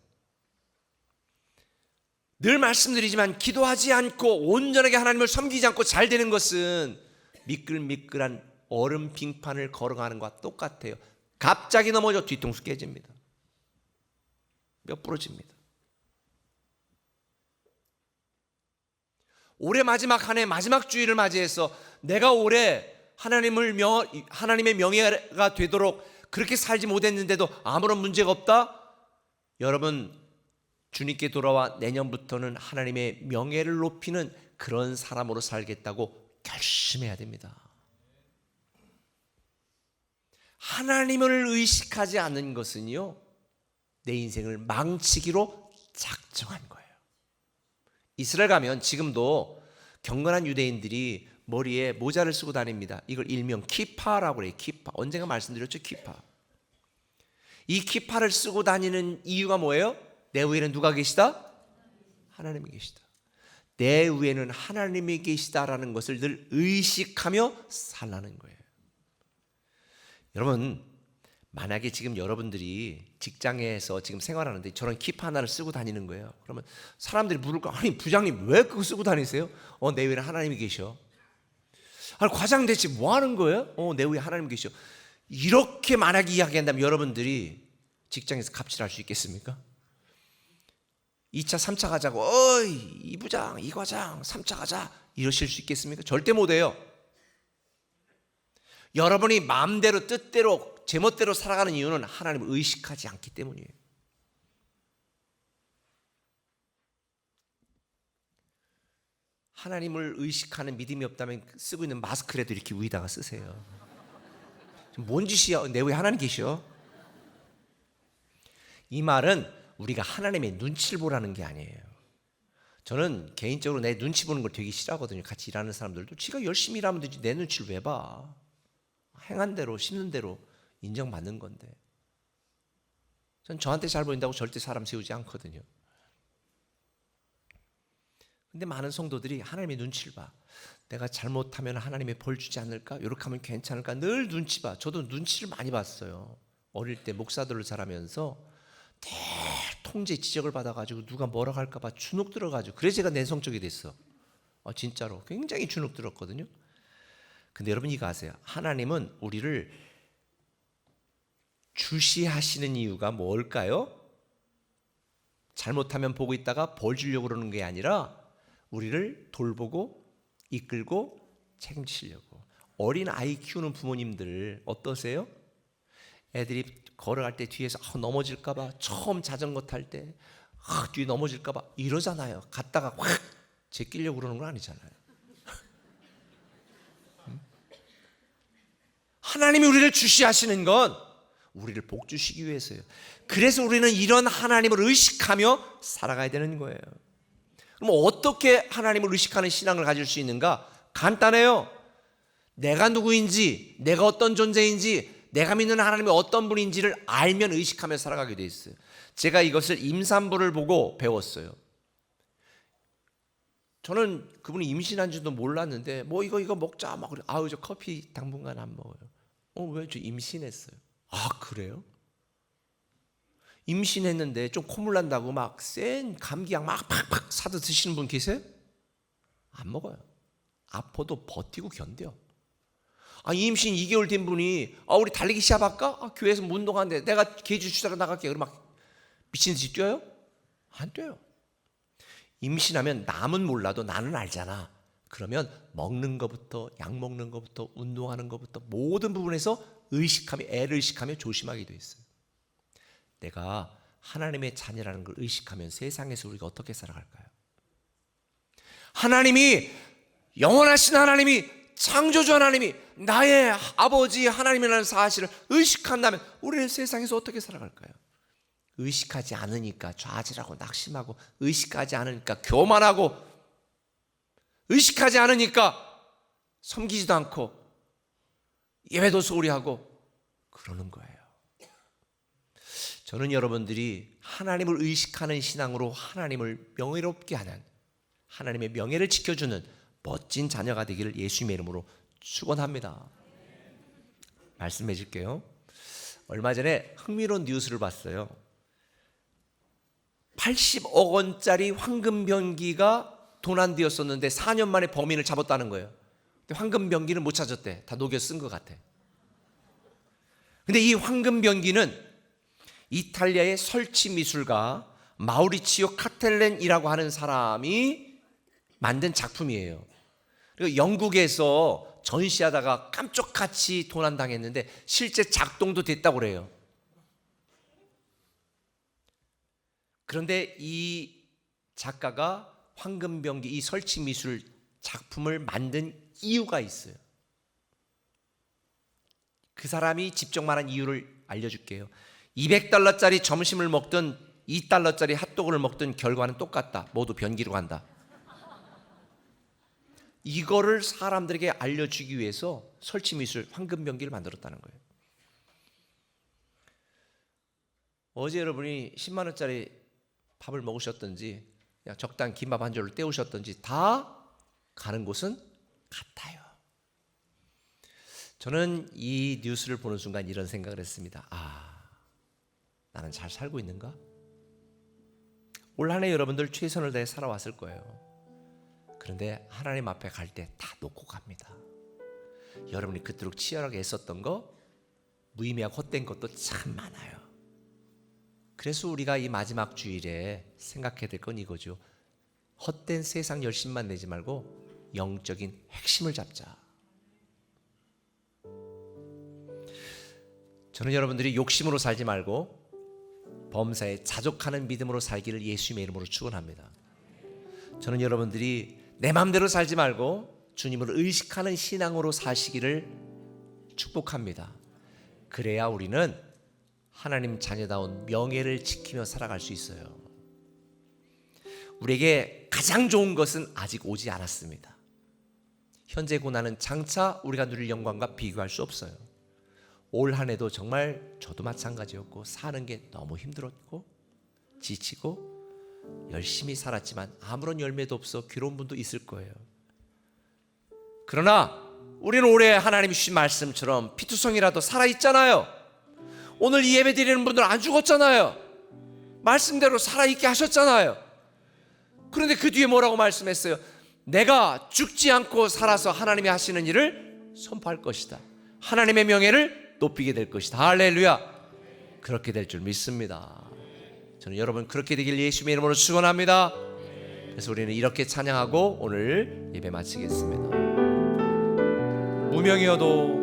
늘 말씀드리지만 기도하지 않고 온전하게 하나님을 섬기지 않고 잘 되는 것은 미끌미끌한 얼음 빙판을 걸어가는 것과 똑같아요. 갑자기 넘어져 뒤통수 깨집니다. 뼈 부러집니다. 올해 마지막 한 해 마지막 주일을 맞이해서 내가 올해 하나님의 명예가 되도록 그렇게 살지 못했는데도 아무런 문제가 없다? 여러분 주님께 돌아와 내년부터는 하나님의 명예를 높이는 그런 사람으로 살겠다고 결심해야 됩니다. 하나님을 의식하지 않는 것은요, 내 인생을 망치기로 작정한 거예요. 이스라엘 가면 지금도 경건한 유대인들이 머리에 모자를 쓰고 다닙니다. 이걸 일명 키파라고 그래요. 키파. 언젠가 말씀드렸죠, 키파. 이 키파를 쓰고 다니는 이유가 뭐예요? 내 위에는 누가 계시다? 하나님이 계시다. 내 위에는 하나님이 계시다라는 것을 늘 의식하며 살라는 거예요. 여러분, 만약에 지금 여러분들이 직장에서 지금 생활하는데 저런 키파 하나를 쓰고 다니는 거예요. 그러면 사람들이 물을 거, 아니 부장님 왜 그거 쓰고 다니세요? 내 위에는 하나님이 계셔. 아니 과장 대체 뭐 하는 거예요? 내 위에 하나님 계셔. 이렇게 만약에 이야기한다면 여러분들이 직장에서 갑질할 수 있겠습니까? 2차, 3차 가자고, 어이, 이 부장, 이 과장, 3차 가자. 이러실 수 있겠습니까? 절대 못해요. 여러분이 마음대로, 뜻대로, 제멋대로 살아가는 이유는 하나님을 의식하지 않기 때문이에요. 하나님을 의식하는 믿음이 없다면 쓰고 있는 마스크라도 이렇게 위에다가 쓰세요. 뭔 짓이야? 내 위에 하나님 계셔. 이 말은 우리가 하나님의 눈치를 보라는 게 아니에요. 저는 개인적으로 내 눈치 보는 걸 되게 싫어하거든요. 같이 일하는 사람들도 지가 열심히 일하면 되지 내 눈치를 왜 봐? 행한 대로 심는 대로 인정받는 건데. 전 저한테 잘 보인다고 절대 사람 세우지 않거든요. 근데 많은 성도들이 하나님의 눈치를 봐. 내가 잘못하면 하나님의 벌 주지 않을까? 이렇게 하면 괜찮을까? 늘 눈치 봐. 저도 눈치를 많이 봤어요. 어릴 때 목사들을 잘하면서 통제 지적을 받아가지고 누가 뭐라고 할까 봐 주눅 들어가지고 그래서 제가 내성적이 됐어. 진짜로 굉장히 주눅 들었거든요. 근데 여러분 이거 아세요? 하나님은 우리를 주시하시는 이유가 뭘까요? 잘못하면 보고 있다가 벌 주려고 그러는 게 아니라 우리를 돌보고 이끌고 책임지시려고. 어린 아이 키우는 부모님들 어떠세요? 애들이 걸어갈 때 뒤에서 넘어질까 봐, 처음 자전거 탈 때 뒤에 넘어질까 봐 이러잖아요. 갔다가 확 제끼려고 그러는 건 아니잖아요. 하나님이 우리를 주시하시는 건 우리를 복 주시기 위해서요. 그래서 우리는 이런 하나님을 의식하며 살아가야 되는 거예요. 그럼 어떻게 하나님을 의식하는 신앙을 가질 수 있는가? 간단해요. 내가 누구인지, 내가 어떤 존재인지, 내가 믿는 하나님이 어떤 분인지를 알면 의식하며 살아가게 돼 있어요. 제가 이것을 임산부를 보고 배웠어요. 저는 그분이 임신한 줄도 몰랐는데 이거 먹자 막 그래. 저 커피 당분간 안 먹어요. 왜? 저 임신했어요. 그래요? 임신했는데 좀 콧물 난다고 막 센 감기약 막 팍팍 사서 드시는 분 계세요? 안 먹어요. 아파도 버티고 견뎌. 임신 2개월 된 분이 우리 달리기 시합할까? 교회에서 운동하는데 내가 계주 주자로 나갈게. 그럼 막 미친 듯이 뛰어요? 안 뛰어요. 임신하면 남은 몰라도 나는 알잖아. 그러면 먹는 것부터 약 먹는 것부터 운동하는 것부터 모든 부분에서 애를 의식하며 조심하게 돼 있어요. 내가 하나님의 자녀라는 걸 의식하면 세상에서 우리가 어떻게 살아갈까요? 하나님이 영원하신 하나님이 창조주 하나님이 나의 아버지 하나님이라는 사실을 의식한다면 우리는 세상에서 어떻게 살아갈까요? 의식하지 않으니까 좌절하고 낙심하고, 의식하지 않으니까 교만하고, 의식하지 않으니까 섬기지도 않고 예배도 소홀히 하고 그러는 거예요. 저는 여러분들이 하나님을 의식하는 신앙으로 하나님을 명예롭게 하는, 하나님의 명예를 지켜주는 멋진 자녀가 되기를 예수님의 이름으로 축원합니다. 말씀해 줄게요. 얼마 전에 흥미로운 뉴스를 봤어요. 80억 원짜리 황금 변기가 도난되었었는데 4년 만에 범인을 잡았다는 거예요. 근데 황금 변기는 못 찾았대. 다 녹여 쓴 것 같아. 근데 이 황금 변기는 이탈리아의 설치 미술가 마우리치오 카텔렌이라고 하는 사람이 만든 작품이에요. 그리고 영국에서 전시하다가 깜짝같이 도난당했는데 실제 작동도 됐다고 그래요. 그런데 이 작가가 황금변기 이 설치 미술 작품을 만든 이유가 있어요. 그 사람이 직접 말한 이유를 알려줄게요. 200달러짜리 점심을 먹든 2달러짜리 핫도그를 먹든 결과는 똑같다. 모두 변기로 간다. 이거를 사람들에게 알려주기 위해서 설치 미술 황금변기를 만들었다는 거예요. 어제 여러분이 10만 원짜리 밥을 먹으셨든지 그냥 적당 김밥 한 줄을 때우셨든지 다 가는 곳은 같아요. 저는 이 뉴스를 보는 순간 이런 생각을 했습니다. 나는 잘 살고 있는가? 올 한 해 여러분들 최선을 다해 살아왔을 거예요. 그런데 하나님 앞에 갈 때 다 놓고 갑니다. 여러분이 그토록 치열하게 애썼던 거, 무의미하고 헛된 것도 참 많아요. 그래서 우리가 이 마지막 주일에 생각해야 될 건 이거죠. 헛된 세상 열심만 내지 말고 영적인 핵심을 잡자. 저는 여러분들이 욕심으로 살지 말고 범사에 자족하는 믿음으로 살기를 예수님의 이름으로 축원합니다. 저는 여러분들이 내 마음대로 살지 말고 주님을 의식하는 신앙으로 사시기를 축복합니다. 그래야 우리는 하나님 자녀다운 명예를 지키며 살아갈 수 있어요. 우리에게 가장 좋은 것은 아직 오지 않았습니다. 현재 고난은 장차 우리가 누릴 영광과 비교할 수 없어요. 올 한 해도 정말 저도 마찬가지였고 사는 게 너무 힘들었고 지치고 열심히 살았지만 아무런 열매도 없어 괴로운 분도 있을 거예요. 그러나 우리는 올해 하나님이 주신 말씀처럼 피투성이라도 살아있잖아요. 오늘 이 예배 드리는 분들 안 죽었잖아요. 말씀대로 살아있게 하셨잖아요. 그런데 그 뒤에 뭐라고 말씀했어요? 내가 죽지 않고 살아서 하나님이 하시는 일을 선포할 것이다. 하나님의 명예를 높이게 될 것이다. 할렐루야. 그렇게 될 줄 믿습니다. 저는 여러분 그렇게 되길 예수님의 이름으로 축원합니다. 그래서 우리는 이렇게 찬양하고 오늘 예배 마치겠습니다. 무명이어도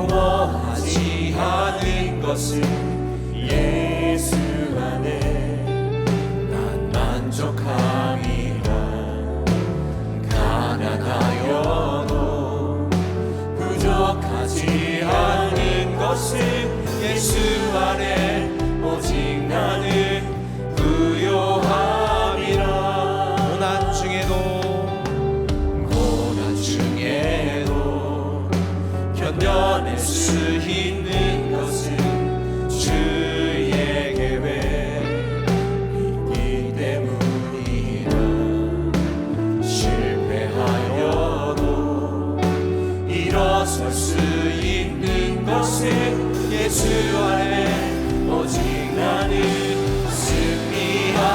공허하지 않은 것은 예수 안에 난 만족함이라. 가난하여도 부족하지 않은 것은 예수 안에 오직 나는 부요함이라. 고난 중에도 견뎌낼 수 있는 것은 주의 계획이기 때문이라. 실패하여도 일어설 수 있는 것은 예수 안에 오직 나는 승리함이라.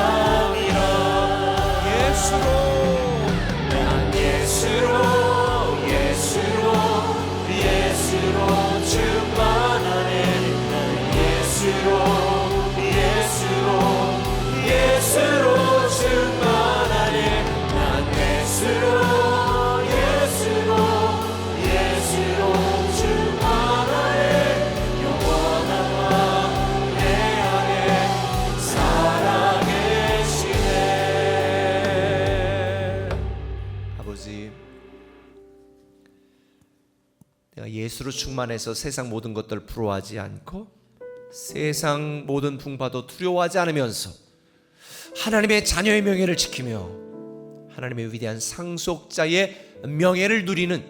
난 예수로 충만하네. 예수로 충만하네. 난 예수로 충만하네. 영원한 왕 내 안에 살아계시네. 아버지, 내가 예수로 충만해서 세상 모든 것들을 부러워하지 않고 세상 모든 풍파도 두려워하지 않으면서 하나님의 자녀의 명예를 지키며 하나님의 위대한 상속자의 명예를 누리는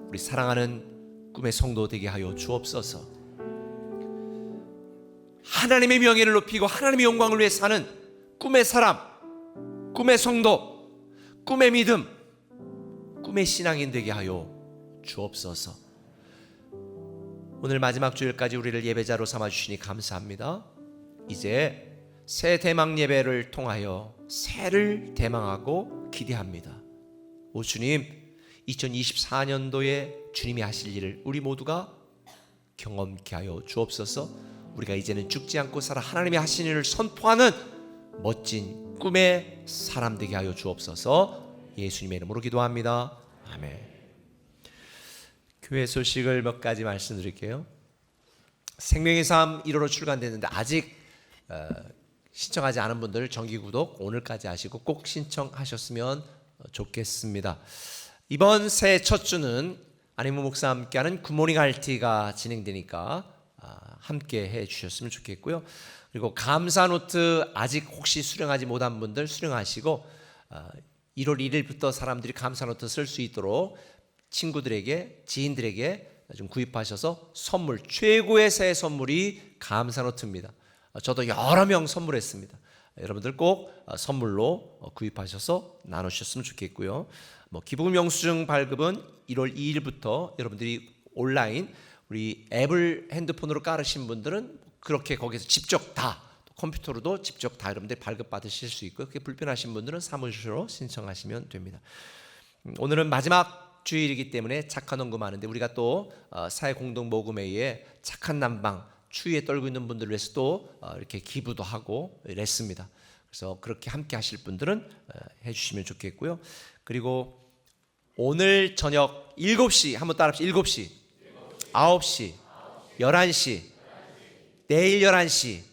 우리 사랑하는 꿈의 성도 되게 하여 주옵소서. 하나님의 명예를 높이고 하나님의 영광을 위해 사는 꿈의 사람, 꿈의 성도, 꿈의 믿음, 꿈의 신앙인 되게 하여 주옵소서. 오늘 마지막 주일까지 우리를 예배자로 삼아주시니 감사합니다. 이제 새 대망 예배를 통하여 새를 대망하고 기대합니다. 오 주님, 2024년도에 주님이 하실 일을 우리 모두가 경험케 하여 주옵소서. 우리가 이제는 죽지 않고 살아 하나님이 하신 일을 선포하는 멋진 꿈의 사람 되게 하여 주옵소서. 예수님의 이름으로 기도합니다. 아멘. 교회 소식을 몇 가지 말씀드릴게요. 생명의 삶 1호로 출간됐는데 아직 신청하지 않은 분들 정기구독 오늘까지 하시고 꼭 신청하셨으면 좋겠습니다. 이번 새해 첫 주는 안희무 목사와 함께하는 굿모닝 RT가 진행되니까 함께 해주셨으면 좋겠고요. 그리고 감사 노트 아직 혹시 수령하지 못한 분들 수령하시고 1월 1일부터 사람들이 감사 노트 쓸 수 있도록 친구들에게, 지인들에게 좀 구입하셔서 선물, 최고의 새해 선물이 감사 노트입니다. 저도 여러 명 선물했습니다. 여러분들 꼭 선물로 구입하셔서 나누셨으면 좋겠고요. 기부금 영수증 발급은 1월 2일부터 여러분들이 온라인 우리 앱을 핸드폰으로 깔으신 분들은 그렇게 거기서 직접 다 컴퓨터로도 직접 다 여러분들 발급 받으실 수 있고요. 그게 불편하신 분들은 사무실로 신청하시면 됩니다. 오늘은 마지막 주일이기 때문에 착한 헌금 하는데 우리가 또 사회 공동 모금회의에 착한 난방 추위에 떨고 있는 분들을 위해서 또 이렇게 기부도 하고 이랬습니다. 그래서 그렇게 함께 하실 분들은 해주시면 좋겠고요. 그리고 오늘 저녁 7시 한번 따라합시다. 7시, 9시, 11시, 내일 11시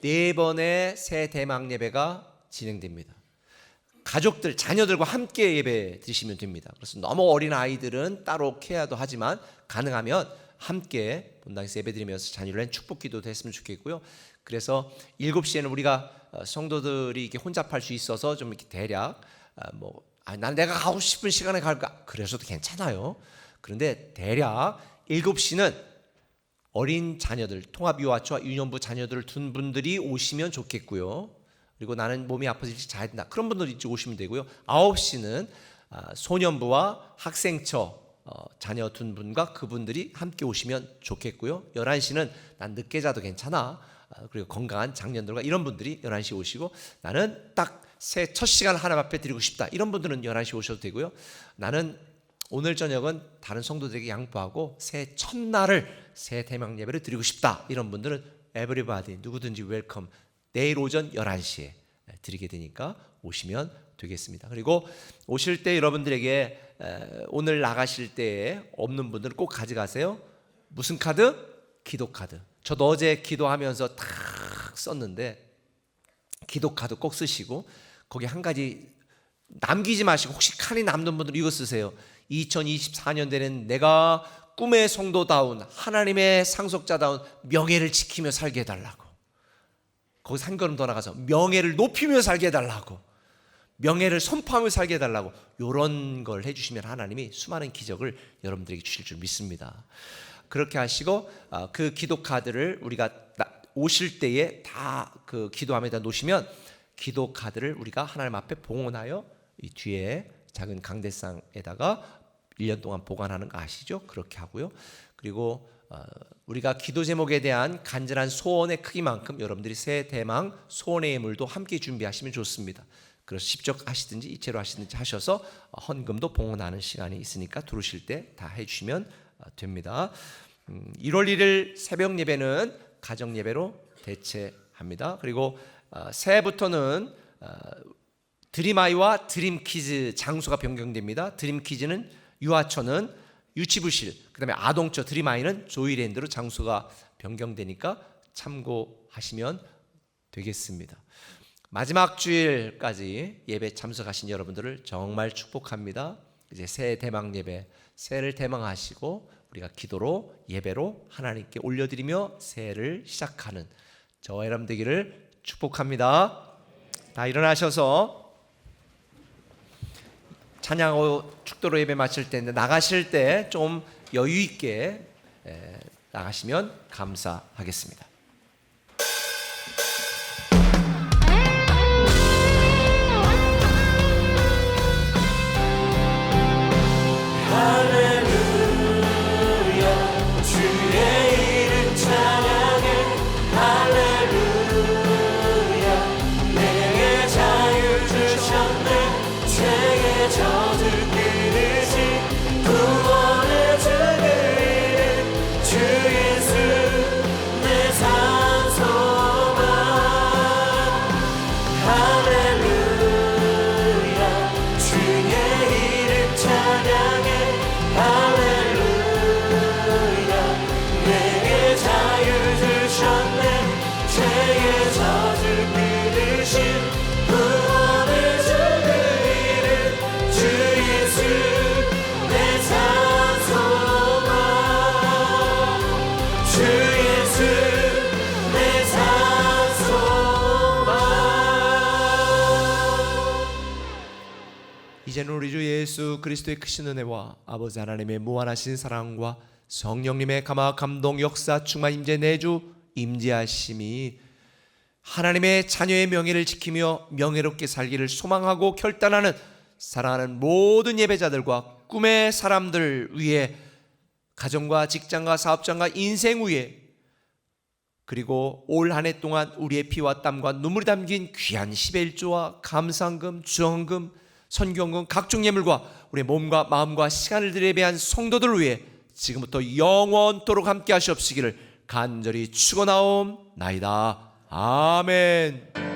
네 번의 새 대망 예배가 진행됩니다. 가족들, 자녀들과 함께 예배 드리시면 됩니다. 그래서 너무 어린 아이들은 따로 케어도 하지만 가능하면 함께 본당에서 예배 드리면서 자녀를 위한 축복 기도도 했으면 좋겠고요. 그래서 7시에는 우리가 성도들이 이렇게 혼잡할 수 있어서 좀 이렇게 대략 난 내가 가고 싶은 시간에 갈까? 그래서도 괜찮아요. 그런데 대략 7시는 어린 자녀들, 통합유아초와 유년부 자녀들을 둔 분들이 오시면 좋겠고요. 그리고 나는 몸이 아파서 일찍 자야 된다. 그런 분들 일찍 오시면 되고요. 9시는 소년부와 학생처 자녀 둔 분과 그분들이 함께 오시면 좋겠고요. 11시는 난 늦게 자도 괜찮아. 그리고 건강한 장년들과 이런 분들이 11시에 오시고 나는 딱 새 첫 시간 하나님 앞에 드리고 싶다. 이런 분들은 11시에 오셔도 되고요. 나는 오늘 저녁은 다른 성도들에게 양보하고 새 첫날을 새 대망 예배를 드리고 싶다. 이런 분들은 everybody 누구든지 웰컴 내일 오전 11시에 드리게 되니까 오시면 되겠습니다. 그리고 오실 때 여러분들에게 오늘 나가실 때 없는 분들은 꼭 가져가세요. 무슨 카드? 기도 카드. 저도 어제 기도하면서 탁 썼는데 기도 카드 꼭 쓰시고 거기 한 가지 남기지 마시고 혹시 칸이 남는 분들은 이거 쓰세요. 2024년대는 내가 꿈의 성도다운 하나님의 상속자다운 명예를 지키며 살게 해달라고. 거기서 한 걸음 더 나가서 명예를 높이며 살게 해달라고, 명예를 선포하며 살게 해달라고, 이런 걸 해주시면 하나님이 수많은 기적을 여러분들에게 주실 줄 믿습니다. 그렇게 하시고 그 기도 카드를 우리가 오실 때에 다 그 기도함에다 놓으시면 기도 카드를 우리가 하나님 앞에 봉헌하여 이 뒤에 작은 강대상에다가 1년 동안 보관하는 거 아시죠? 그렇게 하고요. 그리고 우리가 기도 제목에 대한 간절한 소원의 크기만큼 여러분들이 새 대망 소원의 예물도 함께 준비하시면 좋습니다. 그래서 직접 하시든지 이체로 하시든지 하셔서 헌금도 봉헌하는 시간이 있으니까 들어오실 때 다 해주시면 됩니다. 1월 1일 새벽 예배는 가정 예배로 대체합니다. 그리고 새해부터는 드림아이와 드림키즈 장소가 변경됩니다. 드림키즈는 유아처는 유치부실, 그다음에 아동처 드림아이는 조이랜드로 장소가 변경되니까 참고하시면 되겠습니다. 마지막 주일까지 예배 참석하신 여러분들을 정말 축복합니다. 이제 새 대망 예배, 새해를 대망하시고 우리가 기도로 예배로 하나님께 올려드리며 새해를 시작하는 저와 여러분 되기를 축복합니다. 다 일어나셔서 찬양하고 축도로 예배 마칠 때인데 나가실 때 좀 여유 있게 나가시면 감사하겠습니다. 이제는 우리 주 예수 그리스도의 크신 은혜와 아버지 하나님의 무한하신 사랑과 성령님의 감화 감동 역사 충만 임재 내주 임재하심이 하나님의 자녀의 명예를 지키며 명예롭게 살기를 소망하고 결단하는 사랑하는 모든 예배자들과 꿈의 사람들 위해 가정과 직장과 사업장과 인생 위에 그리고 올 한 해 동안 우리의 피와 땀과 눈물이 담긴 귀한 10의 1조와 감사금, 주헌금, 선경금, 각종 예물과 우리의 몸과 마음과 시간을 드려 예배한 성도들을 위해 지금부터 영원토록 함께 하시옵시기를 간절히 축원하옵나이다. 아멘.